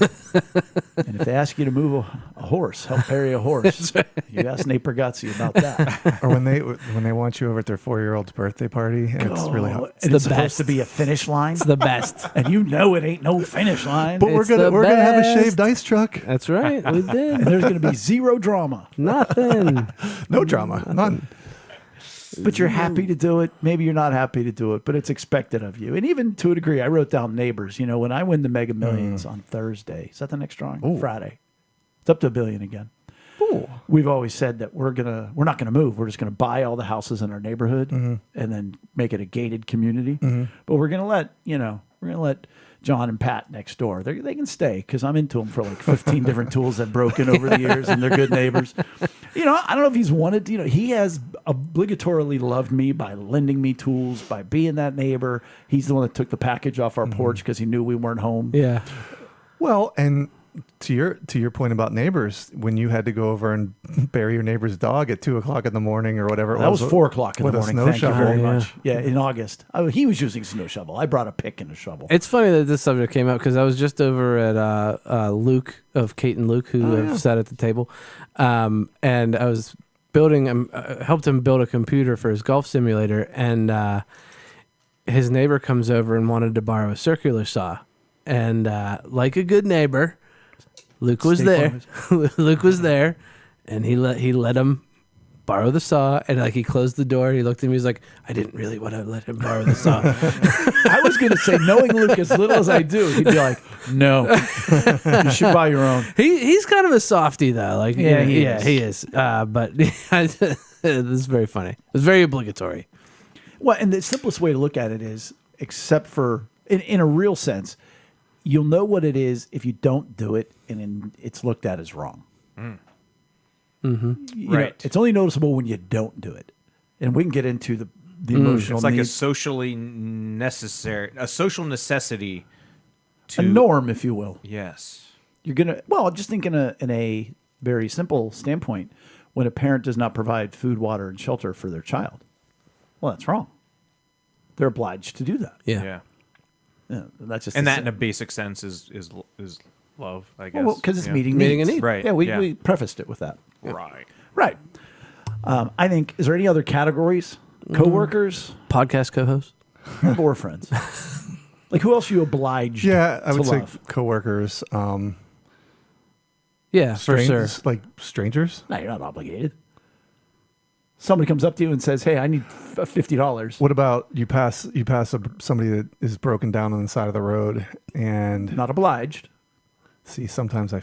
and if they ask you to move a horse, help carry a horse, you ask Nate Pergazzi about that. Or when they want you over at their 4-year-old's birthday party, and it's really hot. And the it's supposed best. to be a finish line. It's the best. And it ain't no finish line. But we're It's the gonna have a best. shaved ice truck. That's right. We And did. there's going to be zero drama. Nothing. No drama. None. But you're happy to do it. Maybe you're not happy to do it, but it's expected of you. And even to a degree, I wrote down Neighbors. When I win the Mega Millions on Thursday, is that the next drawing? Friday. It's up to $1 billion again. Ooh. We've always said that we're not gonna move. We're just gonna buy all the houses in our neighborhood and then make it a gated community. But we're gonna let John and Pat next door. They can stay because I'm into them for like 15 different tools that broken over the years, and they're good neighbors. I don't know if he's wanted. He has obligatorily loved me by lending me tools, by being that neighbor. He's the one that took the package off our porch because he knew we weren't home. Yeah. Well, and to your point about neighbors, when you had to go over and bury your neighbor's dog at 2 o'clock in the morning or whatever, That was 4 o'clock in the with a morning. snow Thank shovel. you very Yeah. much. Yeah, in August. He was using a snow shovel. I brought a pick and a shovel. It's funny that this subject came up because I was just over at Luke of Kate and Luke, who have sat at the table, and I was helped him build a computer for his golf simulator, and his neighbor comes over and wanted to borrow a circular saw, and like a good neighbor, Luke was there. Luke was there, and he let him borrow the saw, and he closed the door. He looked at me. He's like, "I didn't really want to let him borrow the saw." I was going to say, knowing Luke as little as I do, he'd be like, no, you should buy your own. He's kind of a softie though. He is. But this is very funny. It's very obligatory. Well, and the simplest way to look at it is, except for, in a real sense, you'll know what it is if you don't do it, and it's looked at as wrong. Right. It's only noticeable when you don't do it. And we can get into the emotional It's like a needs. social necessity to A norm, if you will. Yes. You're going to, just think in a very simple standpoint, when a parent does not provide food, water, and shelter for their child, well, that's wrong. They're obliged to do that. Yeah. Yeah, that's just And the that same. in a basic sense is love, I guess. Well, because it's Yeah. meeting Meeting a needs. need. Right. Yeah, we prefaced it with that. Right. Right. I think, is there any other categories? Coworkers Podcast co-host. or friends? Like, who else are you obliged Yeah, I to would say love? coworkers, Yeah, for sure. like strangers. No, you're not obligated. Somebody comes up to you and says, hey, I need $50. What about you pass somebody that is broken down on the side of the road, and Not obliged. see, sometimes I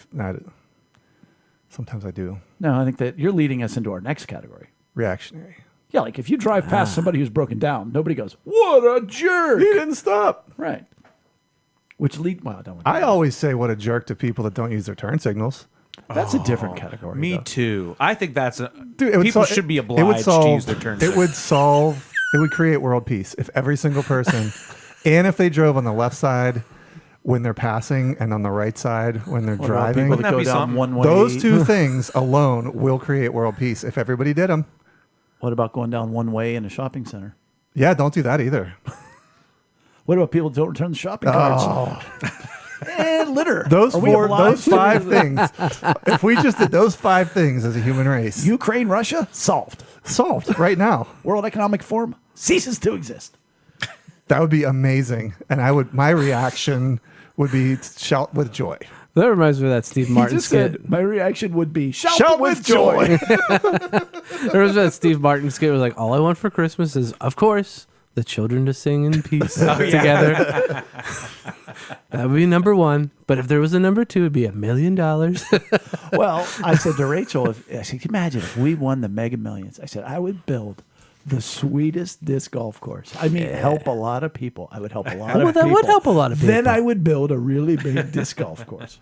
do. No, I think that you're leading us into our next category. Reactionary. Yeah, like if you drive past somebody who's broken down, nobody goes, what a jerk. He didn't stop. Right. I don't. I always say what a jerk to people that don't use their turn signals. That's a different category. Me though. too. I think that's Dude, it would people sol- should be it would obliged solve- to use their turn signal. It would create world peace if every single person, and if they drove on the left side when they're passing and on the right side when they're What about driving. people that Wouldn't that go be down something? one way. Those two things alone will create world peace if everybody did them. What about going down one way in a shopping center? Yeah, don't do that either. What about people who don't return the shopping carts? And litter. Those Are we obliged? 5 things. If we just did those 5 things as a human race, Ukraine, Russia, solved. solved right now. World Economic Forum ceases to exist. That would be amazing, and my reaction would be to shout with joy. That reminds me of that Steve Martin He just skit. said, my reaction would be shout with joy. There was that Steve Martin skit. It was like, all I want for Christmas is, of course, the children to sing in peace together. That would be number 1. But if there was a number 2, it'd be $1 million. Well, I said to Rachel, I said, imagine if we won the Mega Millions. I said, I would build the sweetest disc golf course. I mean, help a lot of people. I would help a lot of people. That would help a lot of people. Then I would build a really big disc golf course.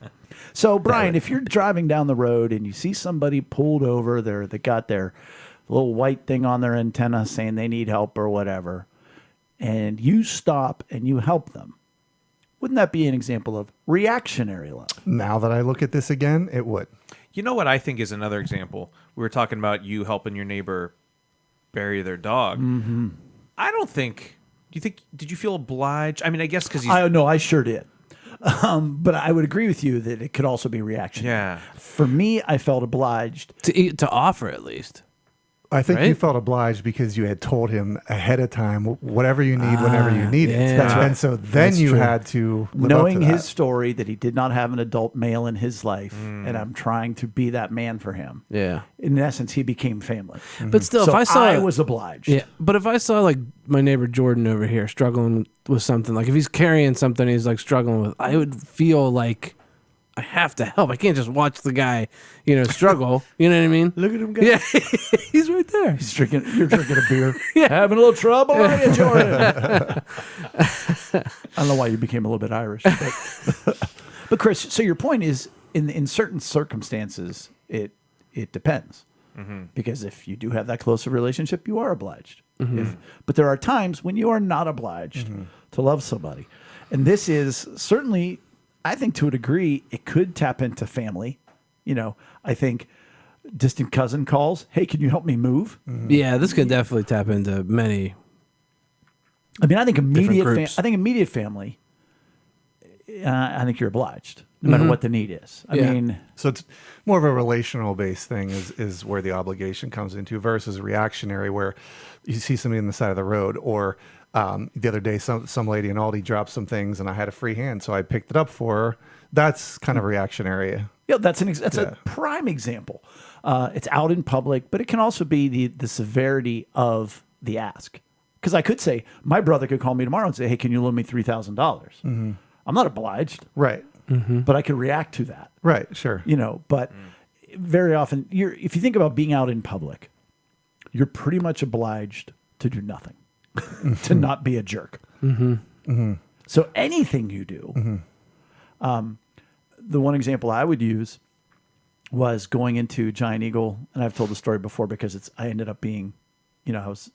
So, Brian, if you're driving down the road and you see somebody pulled over, they got their little white thing on their antenna saying they need help or whatever, and you stop and you help them. Wouldn't that be an example of reactionary love? Now that I look at this again, it would. You know what I think is another example? We were talking about you helping your neighbor bury their dog. Mm-hmm. I don't think. Do you think? Did you feel obliged? I mean, I guess because he's. No, I sure did. But I would agree with you that it could also be reactionary. Yeah. For me, I felt obliged. To offer at least. I think you Right? felt obliged because you had told him ahead of time whatever you need, whenever you need it. yeah. That's right. And so then That's you true. had to live Knowing up to his that. story that he did not have an adult male in his life, and I'm trying to be that man for him. Yeah. In essence, he became family. But still, So if I saw I was obliged. Yeah, but if I saw like my neighbor Jordan over here struggling with something, like if he's carrying something he's like struggling with, I would feel like I have to help. I can't just watch the guy, struggle. You know what I mean? Look at him go. Yeah, he's right there. You're drinking a beer. Having a little trouble, are you, Jordan? I don't know why you became a little bit Irish. But Chris, so your point is, in certain circumstances, it depends. Because if you do have that close a relationship, you are obliged. But there are times when you are not obliged to love somebody. And this is certainly, I think to a degree, it could tap into family. I think distant cousin calls, hey, can you help me move? Yeah, this could definitely tap into many. I mean, I think immediate groups. immediate family, I think you're obliged, no matter what the need is. I Yeah. mean, So it's more of a relational based thing is where the obligation comes into versus reactionary where you see somebody on the side of the road or the other day some lady in Aldi dropped some things and I had a free hand so I picked it up for her. That's kind of reactionary. yeah, that's a prime example. It's out in public, but it can also be the severity of the ask. Because I could say, my brother could call me tomorrow and say, hey, can you loan me $3,000? I'm not obliged, Right. but I could react to that. Right. Sure. But very often, if you think about being out in public, you're pretty much obliged to do nothing, to not be a jerk. So anything you do, the one example I would use was going into Giant Eagle, and I've told the story before because I ended up being, I was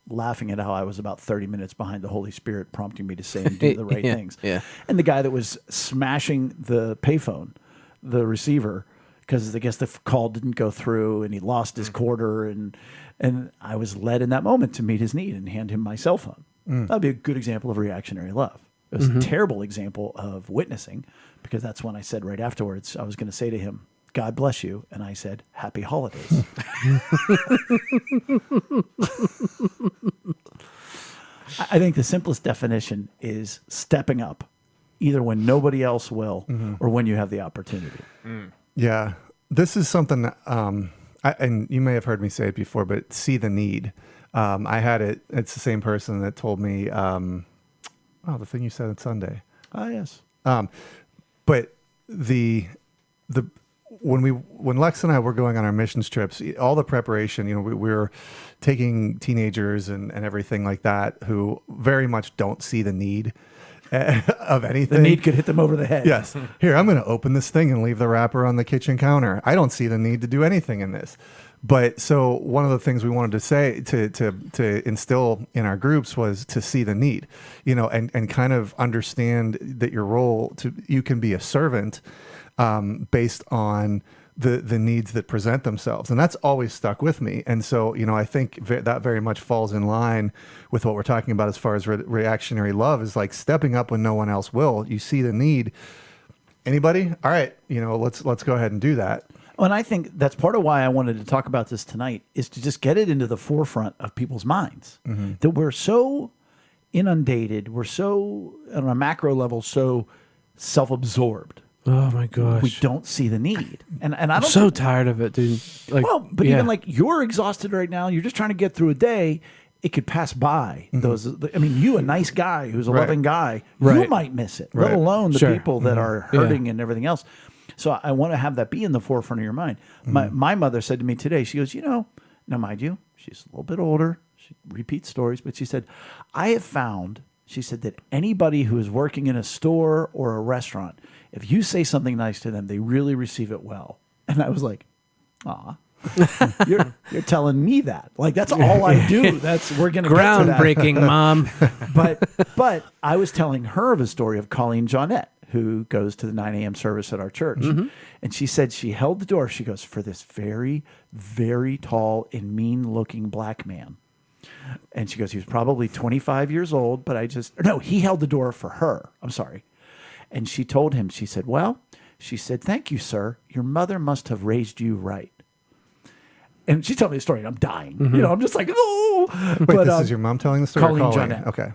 laughing at how I was about 30 minutes behind the Holy Spirit prompting me to say and do the right Yeah, things. yeah. And the guy that was smashing the payphone, the receiver, because I guess the call didn't go through and he lost his quarter. And I was led in that moment to meet his need and hand him my cell phone. That would be a good example of reactionary love. It was a terrible example of witnessing because that's when I said right afterwards, I was going to say to him, God bless you. And I said, happy holidays. I think the simplest definition is stepping up, either when nobody else will or when you have the opportunity. Yeah. This is something, and you may have heard me say it before, but see the need. I had it. It's the same person that told me, the thing you said on Sunday. Ah, yes. But when Lex and I were going on our missions trips, all the preparation, we were taking teenagers and everything like that who very much don't see the need of anything. The need could hit them over the head. Yes. Here, I'm going to open this thing and leave the wrapper on the kitchen counter. I don't see the need to do anything in this. But so one of the things we wanted to say to instill in our groups was to see the need, and kind of understand that your role you can be a servant based on the needs that present themselves. And that's always stuck with me. And so, I think that very much falls in line with what we're talking about as far as reactionary love is like stepping up when no one else will. You see the need. Anybody? All right. Let's go ahead and do that. Well, and I think that's part of why I wanted to talk about this tonight is to just get it into the forefront of people's minds that we're so inundated. We're so on a macro level, so self-absorbed. Oh my gosh. We don't see the need. And I I'm don't so tired of it, dude. Like, but even like you're exhausted right now, you're just trying to get through a day. It could pass by those. I mean, you, a nice guy who's a loving guy, you Right. might miss it, Right. let alone the Sure. people that are hurting and everything else. So I want to have that be in the forefront of your mind. My mother said to me today, she goes, now mind you, she's a little bit older. She repeats stories, but she said, I have found, she said, that anybody who is working in a store or a restaurant, if you say something nice to them, they really receive it well. And I was like, aw. You're telling me that. Like, that's all I do. We're going to get to that. Groundbreaking, Mom. But I was telling her of a story of Colleen Johnette, who goes to the 9 a.m. service at our church. Mm-hmm. And she said she held the door. She goes, for this very, very tall and mean-looking black man. And she goes, he was probably 25 years old, but he held the door for her. I'm sorry. And she told him, she said, thank you, sir. Your mother must have raised you right. And she told me the story, and I'm dying. Mm-hmm. I'm just like, oh. Wait, this is your mom telling the story? Colleen or Colleen? Johnette. Okay.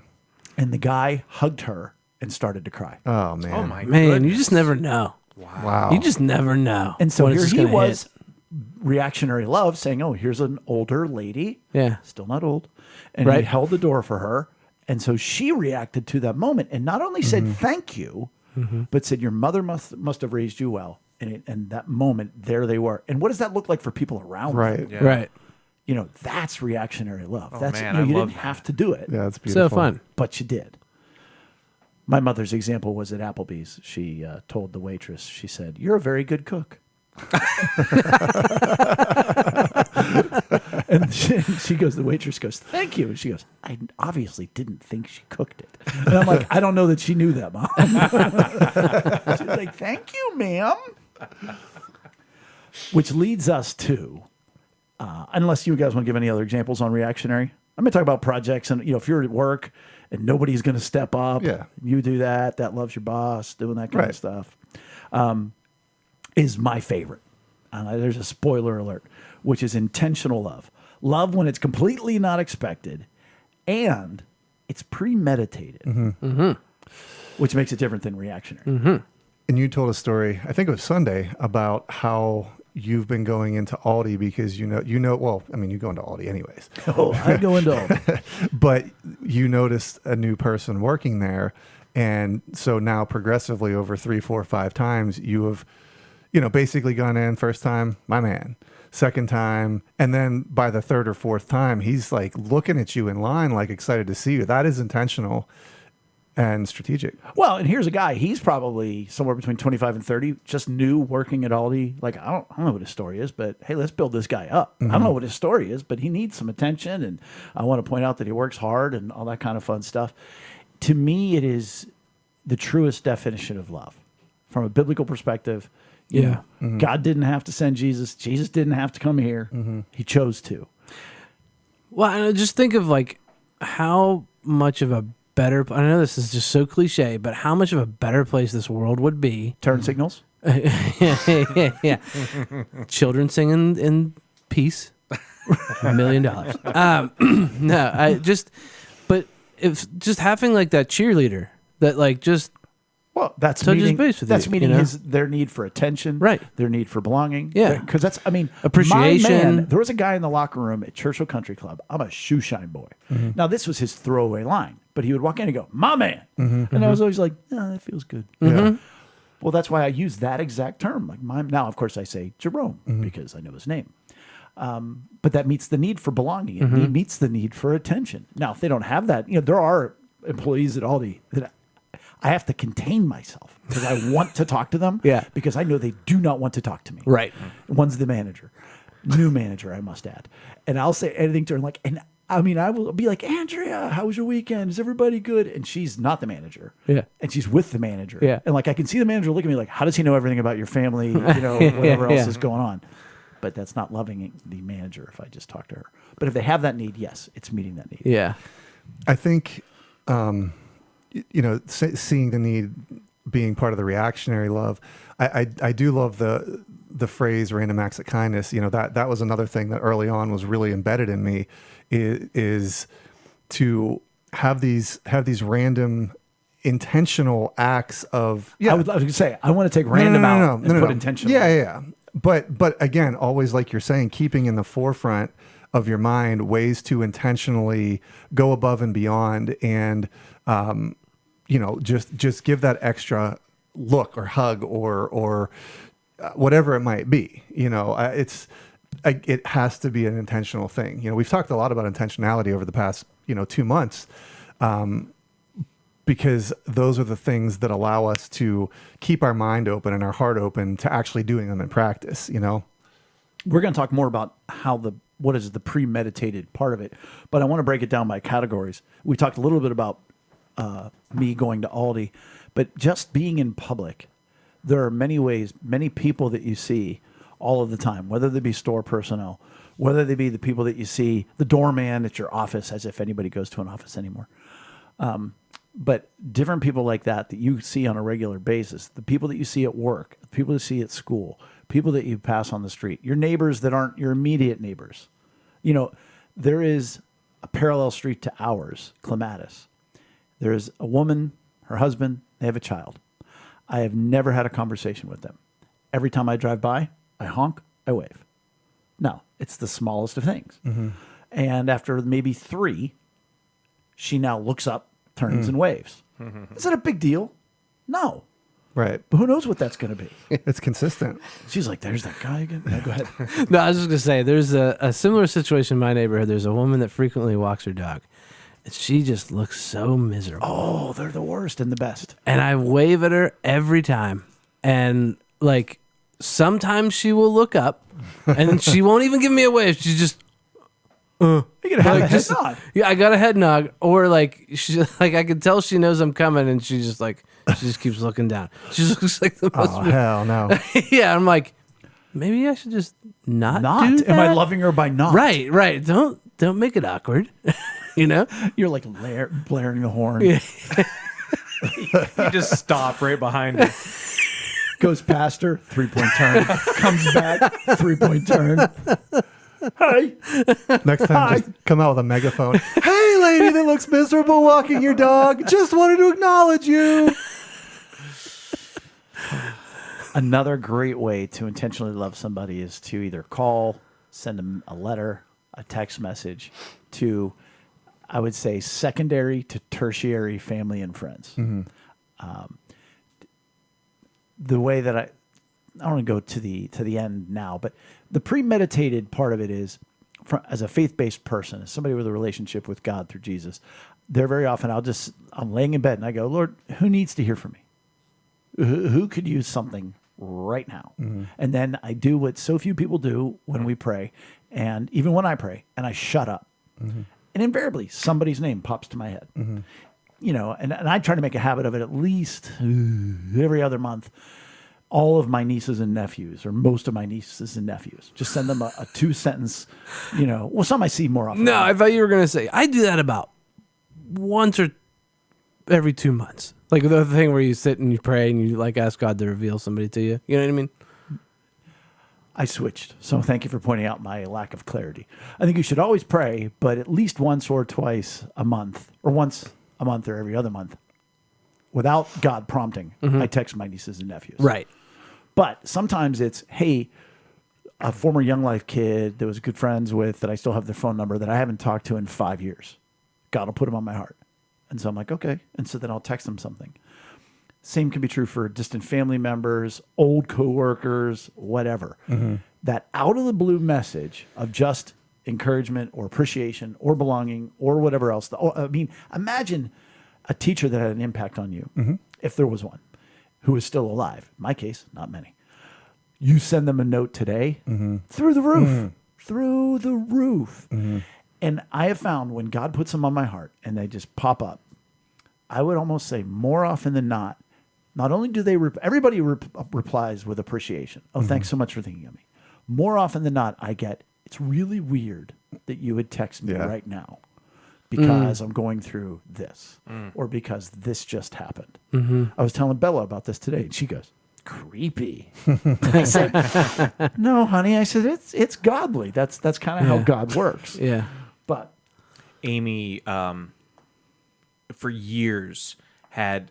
And the guy hugged her and started to cry. Oh, man. Oh my Man, goodness. you just never know. Wow. You just never know. And so when here it's he gonna was, hit. reactionary love, saying, oh, here's an older lady. Yeah. Still not old. And he Right. held the door for her. And so she reacted to that moment and not only said thank you, but said, your mother must have raised you well. And that moment, there they were. And what does that look like for people around them? Right. Yeah. Right. That's reactionary love. That's man, you I didn't love have that. to do it, Yeah, it's beautiful. So fun. but you did. My mother's example was at Applebee's. She told the waitress, she said, you're a very good cook. And she goes, the waitress goes, thank you. And she goes, I obviously didn't think she cooked it. And I'm like, I don't know that she knew that, Mom. She's like, thank you, ma'am. Which leads us to, unless you guys want to give any other examples on reactionary, I'm going to talk about projects. And, if you're at work and nobody's going to step up, you do that. That loves your boss, doing that kind of stuff, is my favorite. There's a spoiler alert, which is intentional love. Love when it's completely not expected and it's premeditated, which makes it different than reactionary. And you told a story, I think it was Sunday, about how you've been going into Aldi because you go into Aldi anyways. Oh, I go into Aldi. But you noticed a new person working there. And so now progressively over 3, 4, 5 times, you have, basically gone in. First time, my man. Second time. And then by the third or fourth time, he's like looking at you in line, like excited to see you. That is intentional and strategic. Well, and here's a guy. He's probably somewhere between 25 and 30, just new working at Aldi. Like, I don't know what his story is, but hey, let's build this guy up. I don't know what his story is, but he needs some attention. And I want to point out that he works hard and all that kind of fun stuff. To me, it is the truest definition of love from a biblical perspective. You know, God didn't have to send Jesus. Jesus didn't have to come here. He chose to. Well, and I just think of like how much of a better, I know this is just so cliche, but how much of a better place this world would be. Turn signals. Yeah. Children singing in peace. $1 million. But if just having like that cheerleader that like just, Well, that's touches meeting, base with that's you, meeting you know? their need for attention, Right. Their need for belonging, Yeah. Because that's, Appreciation. My man, there was a guy in the locker room at Churchill Country Club. I'm a shoe shine boy. Now this was his throwaway line, but he would walk in and go, "My man," and I was always like, "Oh, that feels good." Yeah. Well, that's why I use that exact term. Like now, of course, I say Jerome because I know his name. But that meets the need for belonging. It meets the need for attention. Now, if they don't have that, there are employees at Aldi that I have to contain myself because I want to talk to them. Yeah. Because I know they do not want to talk to me. right. One's the manager, new manager, I must add, and I'll say anything to her I will be like, Andrea, how was your weekend? Is everybody good? And she's not the manager. Yeah. And she's with the manager. Yeah. And I can see the manager look at me like, how does he know everything about your family? Whatever else Yeah. is going on. But that's not loving the manager if I just talk to her. But if they have that need, yes, it's meeting that need. Yeah. I think, seeing the need being part of the reactionary love. I do love the phrase "random acts of kindness." That was another thing that early on was really embedded in me, is to have these random intentional acts of. I was going to say, I want to take random out and put intentional. Yeah. But again, always like you're saying, keeping in the forefront of your mind ways to intentionally go above and beyond, and just give that extra look or hug or whatever it might be. It has to be an intentional thing. We've talked a lot about intentionality over the past 2 months. Because those are the things that allow us to keep our mind open and our heart open to actually doing them in practice, We're going to talk more about what is the premeditated part of it, but I want to break it down by categories. We talked a little bit about me going to Aldi, but just being in public, there are many ways, many people that you see all of the time, whether they be store personnel, whether they be the people that you see, the doorman at your office, as if anybody goes to an office anymore. But different people like that you see on a regular basis, the people that you see at work, the people you see at school, people that you pass on the street, your neighbors that aren't your immediate neighbors. You know, there is a parallel street to ours, Clematis. There is a woman, her husband, they have a child. I have never had a conversation with them. Every time I drive by, I honk, I wave. No, it's the smallest of things. Mm-hmm. And after maybe 3, she now looks up, turns and waves. Mm-hmm. Is it a big deal? No. Right. But who knows what that's going to be? It's consistent. She's like, there's that guy again. No, go ahead. No, I was just going to say, there's a similar situation in my neighborhood. There's a woman that frequently walks her dog. And she just looks so miserable. Oh, they're the worst and the best. And I wave at her every time. And like, sometimes she will look up and she won't even give me a wave. She's just, You gotta have a head nod. yeah, I got a head nod. Or like, she, like I can tell she knows I'm coming, and she just keeps looking down. She just looks like the most. Oh, hell no. Yeah, I'm like, maybe I should just not do that. Am I loving her by not? Right. Don't make it awkward. You know, You're like blaring the horn. Yeah. You just stop right behind her. Goes past her, 3-point turn. Comes back, 3-point turn. Hi. Next time, just come out with a megaphone. Hey, lady that looks miserable walking your dog. Just wanted to acknowledge you. Another great way to intentionally love somebody is to either call, send them a letter, a text message to, I would say, secondary to tertiary family and friends. Mm-hmm. The way that I don't want to go to the end now, but the premeditated part of it is, as a faith-based person, as somebody with a relationship with God through Jesus, there very often I'm laying in bed and I go, Lord, who needs to hear from me? Who could use something right now? Mm-hmm. And then I do what so few people do when we pray, and even when I pray, and I shut up. Mm-hmm. And invariably, somebody's name pops to my head. Mm-hmm. You know, and I try to make a habit of it at least every other month. All of my nieces and nephews, or most of my nieces and nephews, just send them a 2-sentence, well, some I see more often. No, I thought you were going to say, I do that about once or every 2 months. Like the thing where you sit and you pray and you like ask God to reveal somebody to you. You know what I mean? I switched. So thank you for pointing out my lack of clarity. I think you should always pray, but at least once or twice a month, or once a month or every other month, without God prompting, I text my nieces and nephews. Right. But sometimes it's, hey, a former Young Life kid that was good friends with, that I still have their phone number, that I haven't talked to in 5 years. God will put them on my heart. And so I'm like, okay. And so then I'll text them something. Same can be true for distant family members, old coworkers, whatever. Mm-hmm. That out of the blue message of just encouragement or appreciation or belonging or whatever else. Imagine a teacher that had an impact on you, if there was one, who is still alive. In my case, not many. You send them a note today, through the roof, through the roof. Mm-hmm. And I have found when God puts them on my heart and they just pop up, I would almost say more often than not only do they, everybody replies with appreciation. Oh, thanks so much for thinking of me. More often than not, I get, it's really weird that you would text me right now because I'm going through this or because this just happened. Mm-hmm. I was telling Bella about this today and she goes, creepy. I said, no, honey. I said, it's godly. That's kind of how God works. Yeah. But Amy, for years had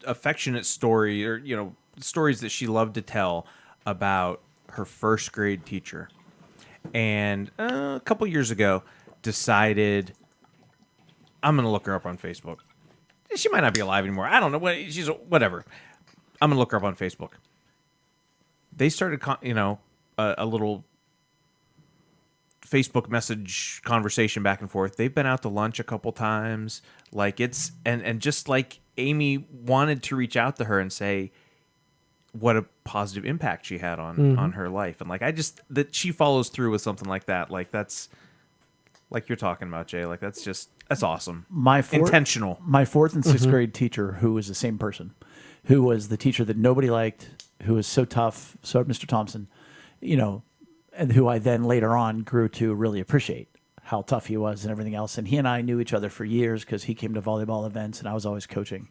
affectionate story, or stories that she loved to tell about her first grade teacher, and a couple years ago decided, I'm gonna look her up on Facebook. She might not be alive anymore. I don't know. She's whatever. I'm gonna look her up on Facebook. They started, a little Facebook message conversation back and forth. They've been out to lunch a couple times. Like and just like Amy wanted to reach out to her and say, what a positive impact she had on her life. And like, I just, that she follows through with something like that. Like that's like you're talking about, Jay. Like that's awesome. Intentional. My fourth and sixth grade teacher, who was the same person, who was the teacher that nobody liked, who was so tough, so Mr. Thompson, you know, and who I then later on grew to really appreciate how tough he was and everything else. And he and I knew each other for years because he came to volleyball events and I was always coaching.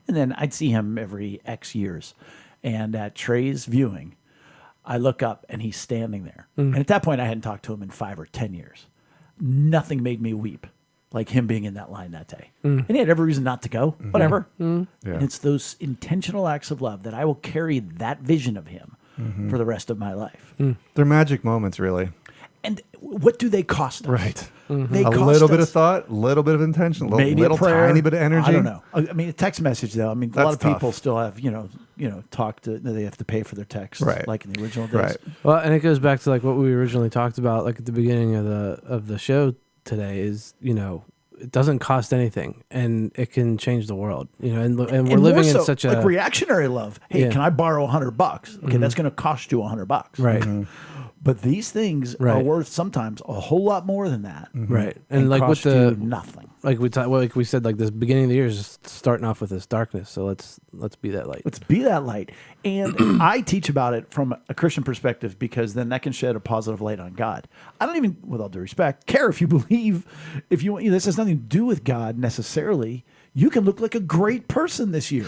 And then I'd see him every X years. And at Trey's viewing, I look up and he's standing there. And at that point, I hadn't talked to him in 5 or 10 years. Nothing made me weep like him being in that line that day. And he had every reason not to go, whatever. And it's those intentional acts of love that I will carry that vision of him for the rest of my life. They're magic moments, really. And what do they cost us? Right. They A cost little bit us of thought, a little bit of intention, a maybe little a prayer, tiny bit of energy. I don't know. I mean, a text message though. I mean, a lot of That's people tough. still have, talk to. They have to pay for their texts, Right. like in the original days. Right. Well, and it goes back to like what we originally talked about, like at the beginning of the show today. Is it doesn't cost anything, and it can change the world. And we're And living more in so, such a like reactionary love. Hey, Yeah. can I borrow $100? Okay, that's going to cost you $100, right, But these things are Right. worth sometimes a whole lot more than that, right, and like with cost you the nothing. like we said, like this beginning of the year is just starting off with this darkness. So let's be that light. Let's be that light. And I teach about it from a Christian perspective because then that can shed a positive light on God. I don't even, with all due respect, care if you believe, this has nothing to do with God necessarily. You can look like a great person this year.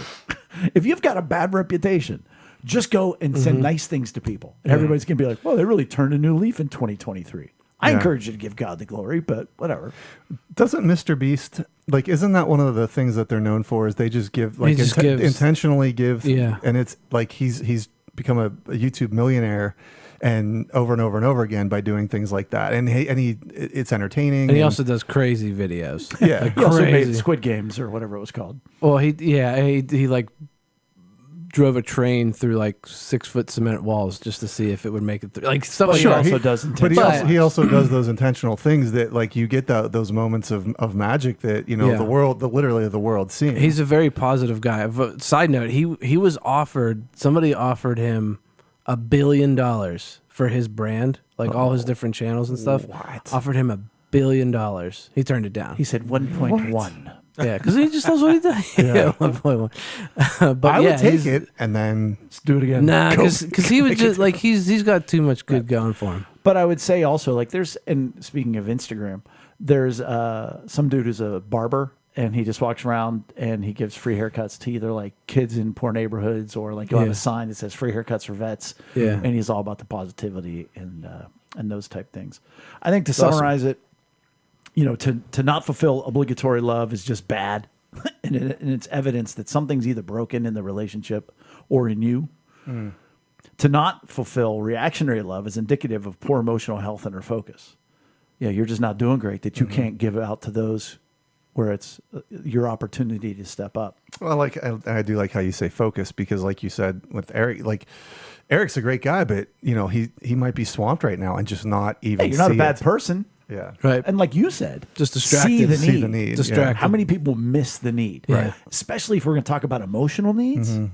If you've got a bad reputation, just go and send nice things to people. And everybody's going to be like, well, they really turned a new leaf in 2023. I encourage you to give God the glory, but whatever. Doesn't Mr. Beast, like, isn't that one of the things that they're known for? Is they just give, like, just gives. intentionally give, Yeah. and it's like he's become a YouTube millionaire, and over and over again by doing things like that, and it's entertaining, And he also does crazy videos. Yeah. Like He also made crazy. Squid Games or whatever it was called. Well, he like drove a train through like 6-foot cement walls just to see if it would make it through. Like stuff But like he that. also does but intentional he also does those intentional things that, like, you get those moments of magic that Yeah. the world, literally the world seeing. He's a very positive guy. Side note, he was somebody offered him $1 billion for his brand, like all his different channels and stuff. What? Offered him $1 billion. He turned it down. He said 1.1. Yeah, because he just knows what he does. Yeah, 1.1. But I yeah, would take he's- it and then Let's do it again. Nah, Go. because he would just like he's got too much good going for him. But I would say also, like, and speaking of Instagram, there's some dude who's a barber, and he just walks around and he gives free haircuts to either like kids in poor neighborhoods or like you'll have Yeah. a sign that says free haircuts for vets. Yeah. And he's all about the positivity and those type things. I think to awesome. summarize it, to not fulfill obligatory love is just bad. and it's evidence that something's either broken in the relationship or in you. To not fulfill reactionary love is indicative of poor emotional health and or focus. Yeah, you're just not doing great that you can't give out to those where it's your opportunity to step up. Well, I do like how you say focus, because like you said with Eric, like Eric's a great guy, but he might be swamped right now and just not even. Hey, you're not a see bad it. person. Yeah. Right. And like you said, Just distracted. See the need. See the need. Distracted. How many people miss the need? Right. Especially if we're going to talk about emotional needs. Yeah.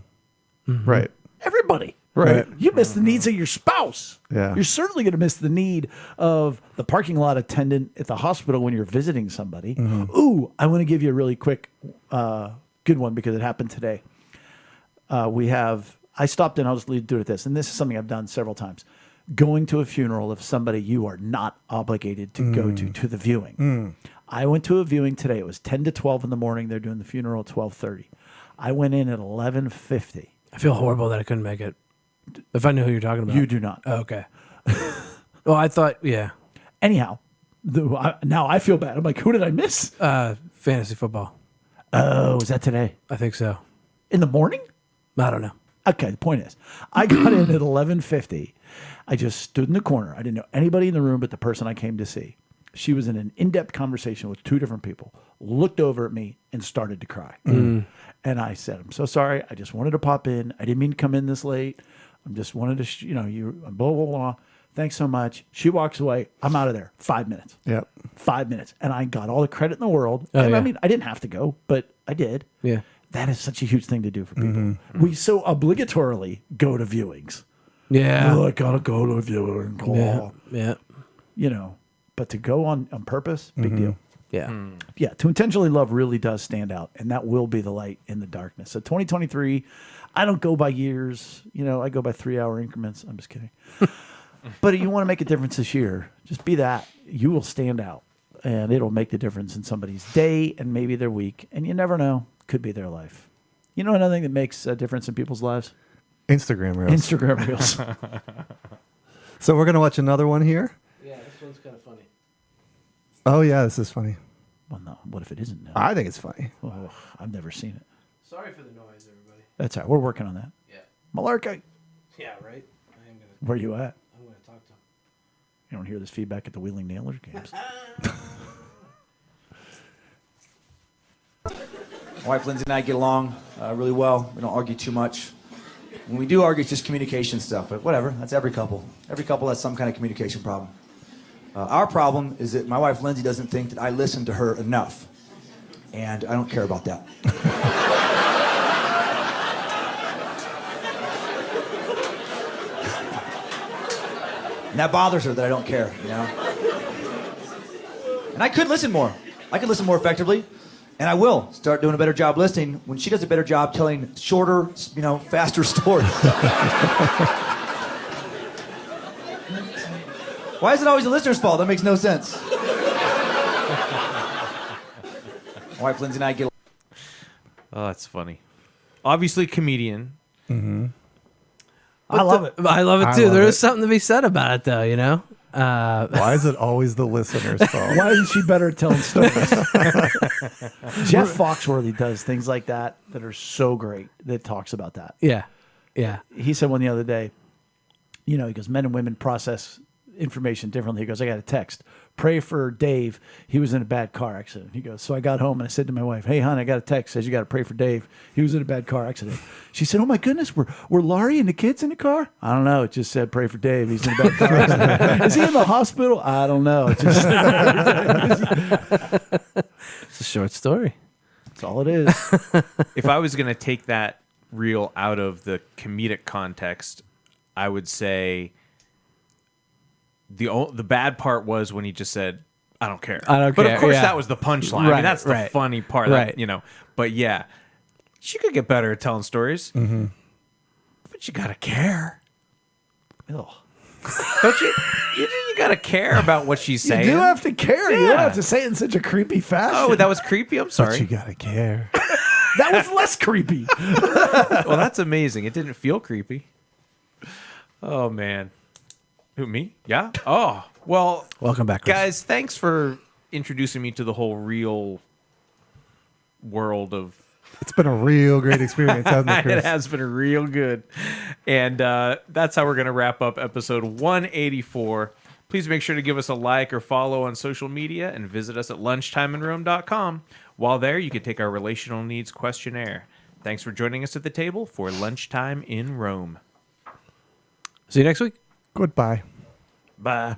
Right. Everybody. Right. You miss the needs of your spouse. Yeah. You're certainly going to miss the need of the parking lot attendant at the hospital when you're visiting somebody. Ooh, I want to give you a really quick, good one because it happened today. I stopped in, I'll just do it at this, and this is something I've done several times. Going to a funeral of somebody you are not obligated to go to the viewing. I went to a viewing today. It was 10 to 12 in the morning. They're doing the funeral at 12:30. I went in at 11:50. I feel horrible that I couldn't make it. If I knew who you're talking about. You do not. Oh, okay. Well, I thought, yeah. Anyhow, now I feel bad. I'm like, who did I miss? Fantasy football. Oh, is that today? I think so. In the morning? I don't know. Okay, the point is, I got in at 11:50. I just stood in the corner. I didn't know anybody in the room but the person I came to see. She was in an in-depth conversation with 2 different people, looked over at me and started to cry. And I said, I'm so sorry. I just wanted to pop in. I didn't mean to come in this late. I just wanted to, you blah, blah, blah. Thanks so much. She walks away. I'm out of there. 5 minutes. Yep. 5 minutes. And I got all the credit in the world. Oh, and yeah. I mean, I didn't have to go, but I did. Yeah. That is such a huge thing to do for people. We so obligatorily go to viewings. Yeah. Oh, I gotta go to a viewing. Yeah. Yeah. You know, but to go on purpose, big deal. Yeah. Yeah, to intentionally love really does stand out, and that will be the light in the darkness. So 2023, I don't go by years. You know, I go by 3-hour increments. I'm just kidding. But if you want to make a difference this year, just be that. You will stand out, and it'll make the difference in somebody's day and maybe their week. And you never know, could be their life. You know another thing that makes a difference in people's lives? Instagram reels. Instagram reels. So we're gonna watch another one here. Yeah, this one's kind of funny. Oh yeah, this is funny. Well, no. What if it isn't? No. I think it's funny. Oh, I've never seen it. Sorry for the noise, everybody. That's all right. We're working on that. Yeah. Malarkey, Yeah, right? I am gonna, where you at? I'm going to talk to him. You don't hear this feedback at the Wheeling Nailers games. My wife Lindsay and I get along really well. We don't argue too much. When we do argue, it's just communication stuff, but whatever. That's every couple. Every couple has some kind of communication problem. Our problem is that my wife Lindsay doesn't think that I listen to her enough, and I don't care about that. And that bothers her that I don't care, you know? And I could listen more. I could listen more effectively. And I will start doing a better job listening when she does a better job telling shorter, you know, faster stories. Why is it always the listener's fault? That makes no sense. My wife Lindsay and I get. Oh, that's funny. Obviously, comedian. I love it. I love it I too. love There it. is something to be said about it, though, you know? Why is it always the listener's fault? Why isn't she better at telling stories? Jeff Foxworthy does things like that are so great that talks about that. Yeah. Yeah. He said one the other day, you know, he goes, men and women process information differently. He goes, I got a text. Pray for Dave. He was in a bad car accident. He goes, so I got home and I said to my wife, hey, hon, I got a text. Says you got to pray for Dave. He was in a bad car accident. She said, oh, my goodness, were Laurie and the kids in the car? I don't know. It just said pray for Dave. He's in a bad car accident. Is he in the hospital? I don't know. It just It's a short story. that's all it is. If I was going to take that reel out of the comedic context, I would say the bad part was when he just said, I don't care. I don't but care, of course, yeah. that was the punchline. I Right, mean, that's the right. funny part. Right. That, you know, but yeah, she could get better at telling stories. Mm-hmm. But you got to care. Ugh. Don't you? You got to care about what she's saying. You do have to care. You don't Yeah. have to say it in such a creepy fashion. Oh, that was creepy. I'm But sorry. you gotta care. That was less creepy. Well, that's amazing. It didn't feel creepy. Oh, man. Who, me? Yeah? Oh, well, Welcome back, Chris. guys, thanks for introducing me to the whole real world of. It's been a real great experience, hasn't it, Chris? It has been real good. And that's how we're going to wrap up episode 184. Please make sure to give us a like or follow on social media and visit us at lunchtimeinrome.com. While there, you can take our relational needs questionnaire. Thanks for joining us at the table for Lunchtime in Rome. See you next week. Goodbye. Bye.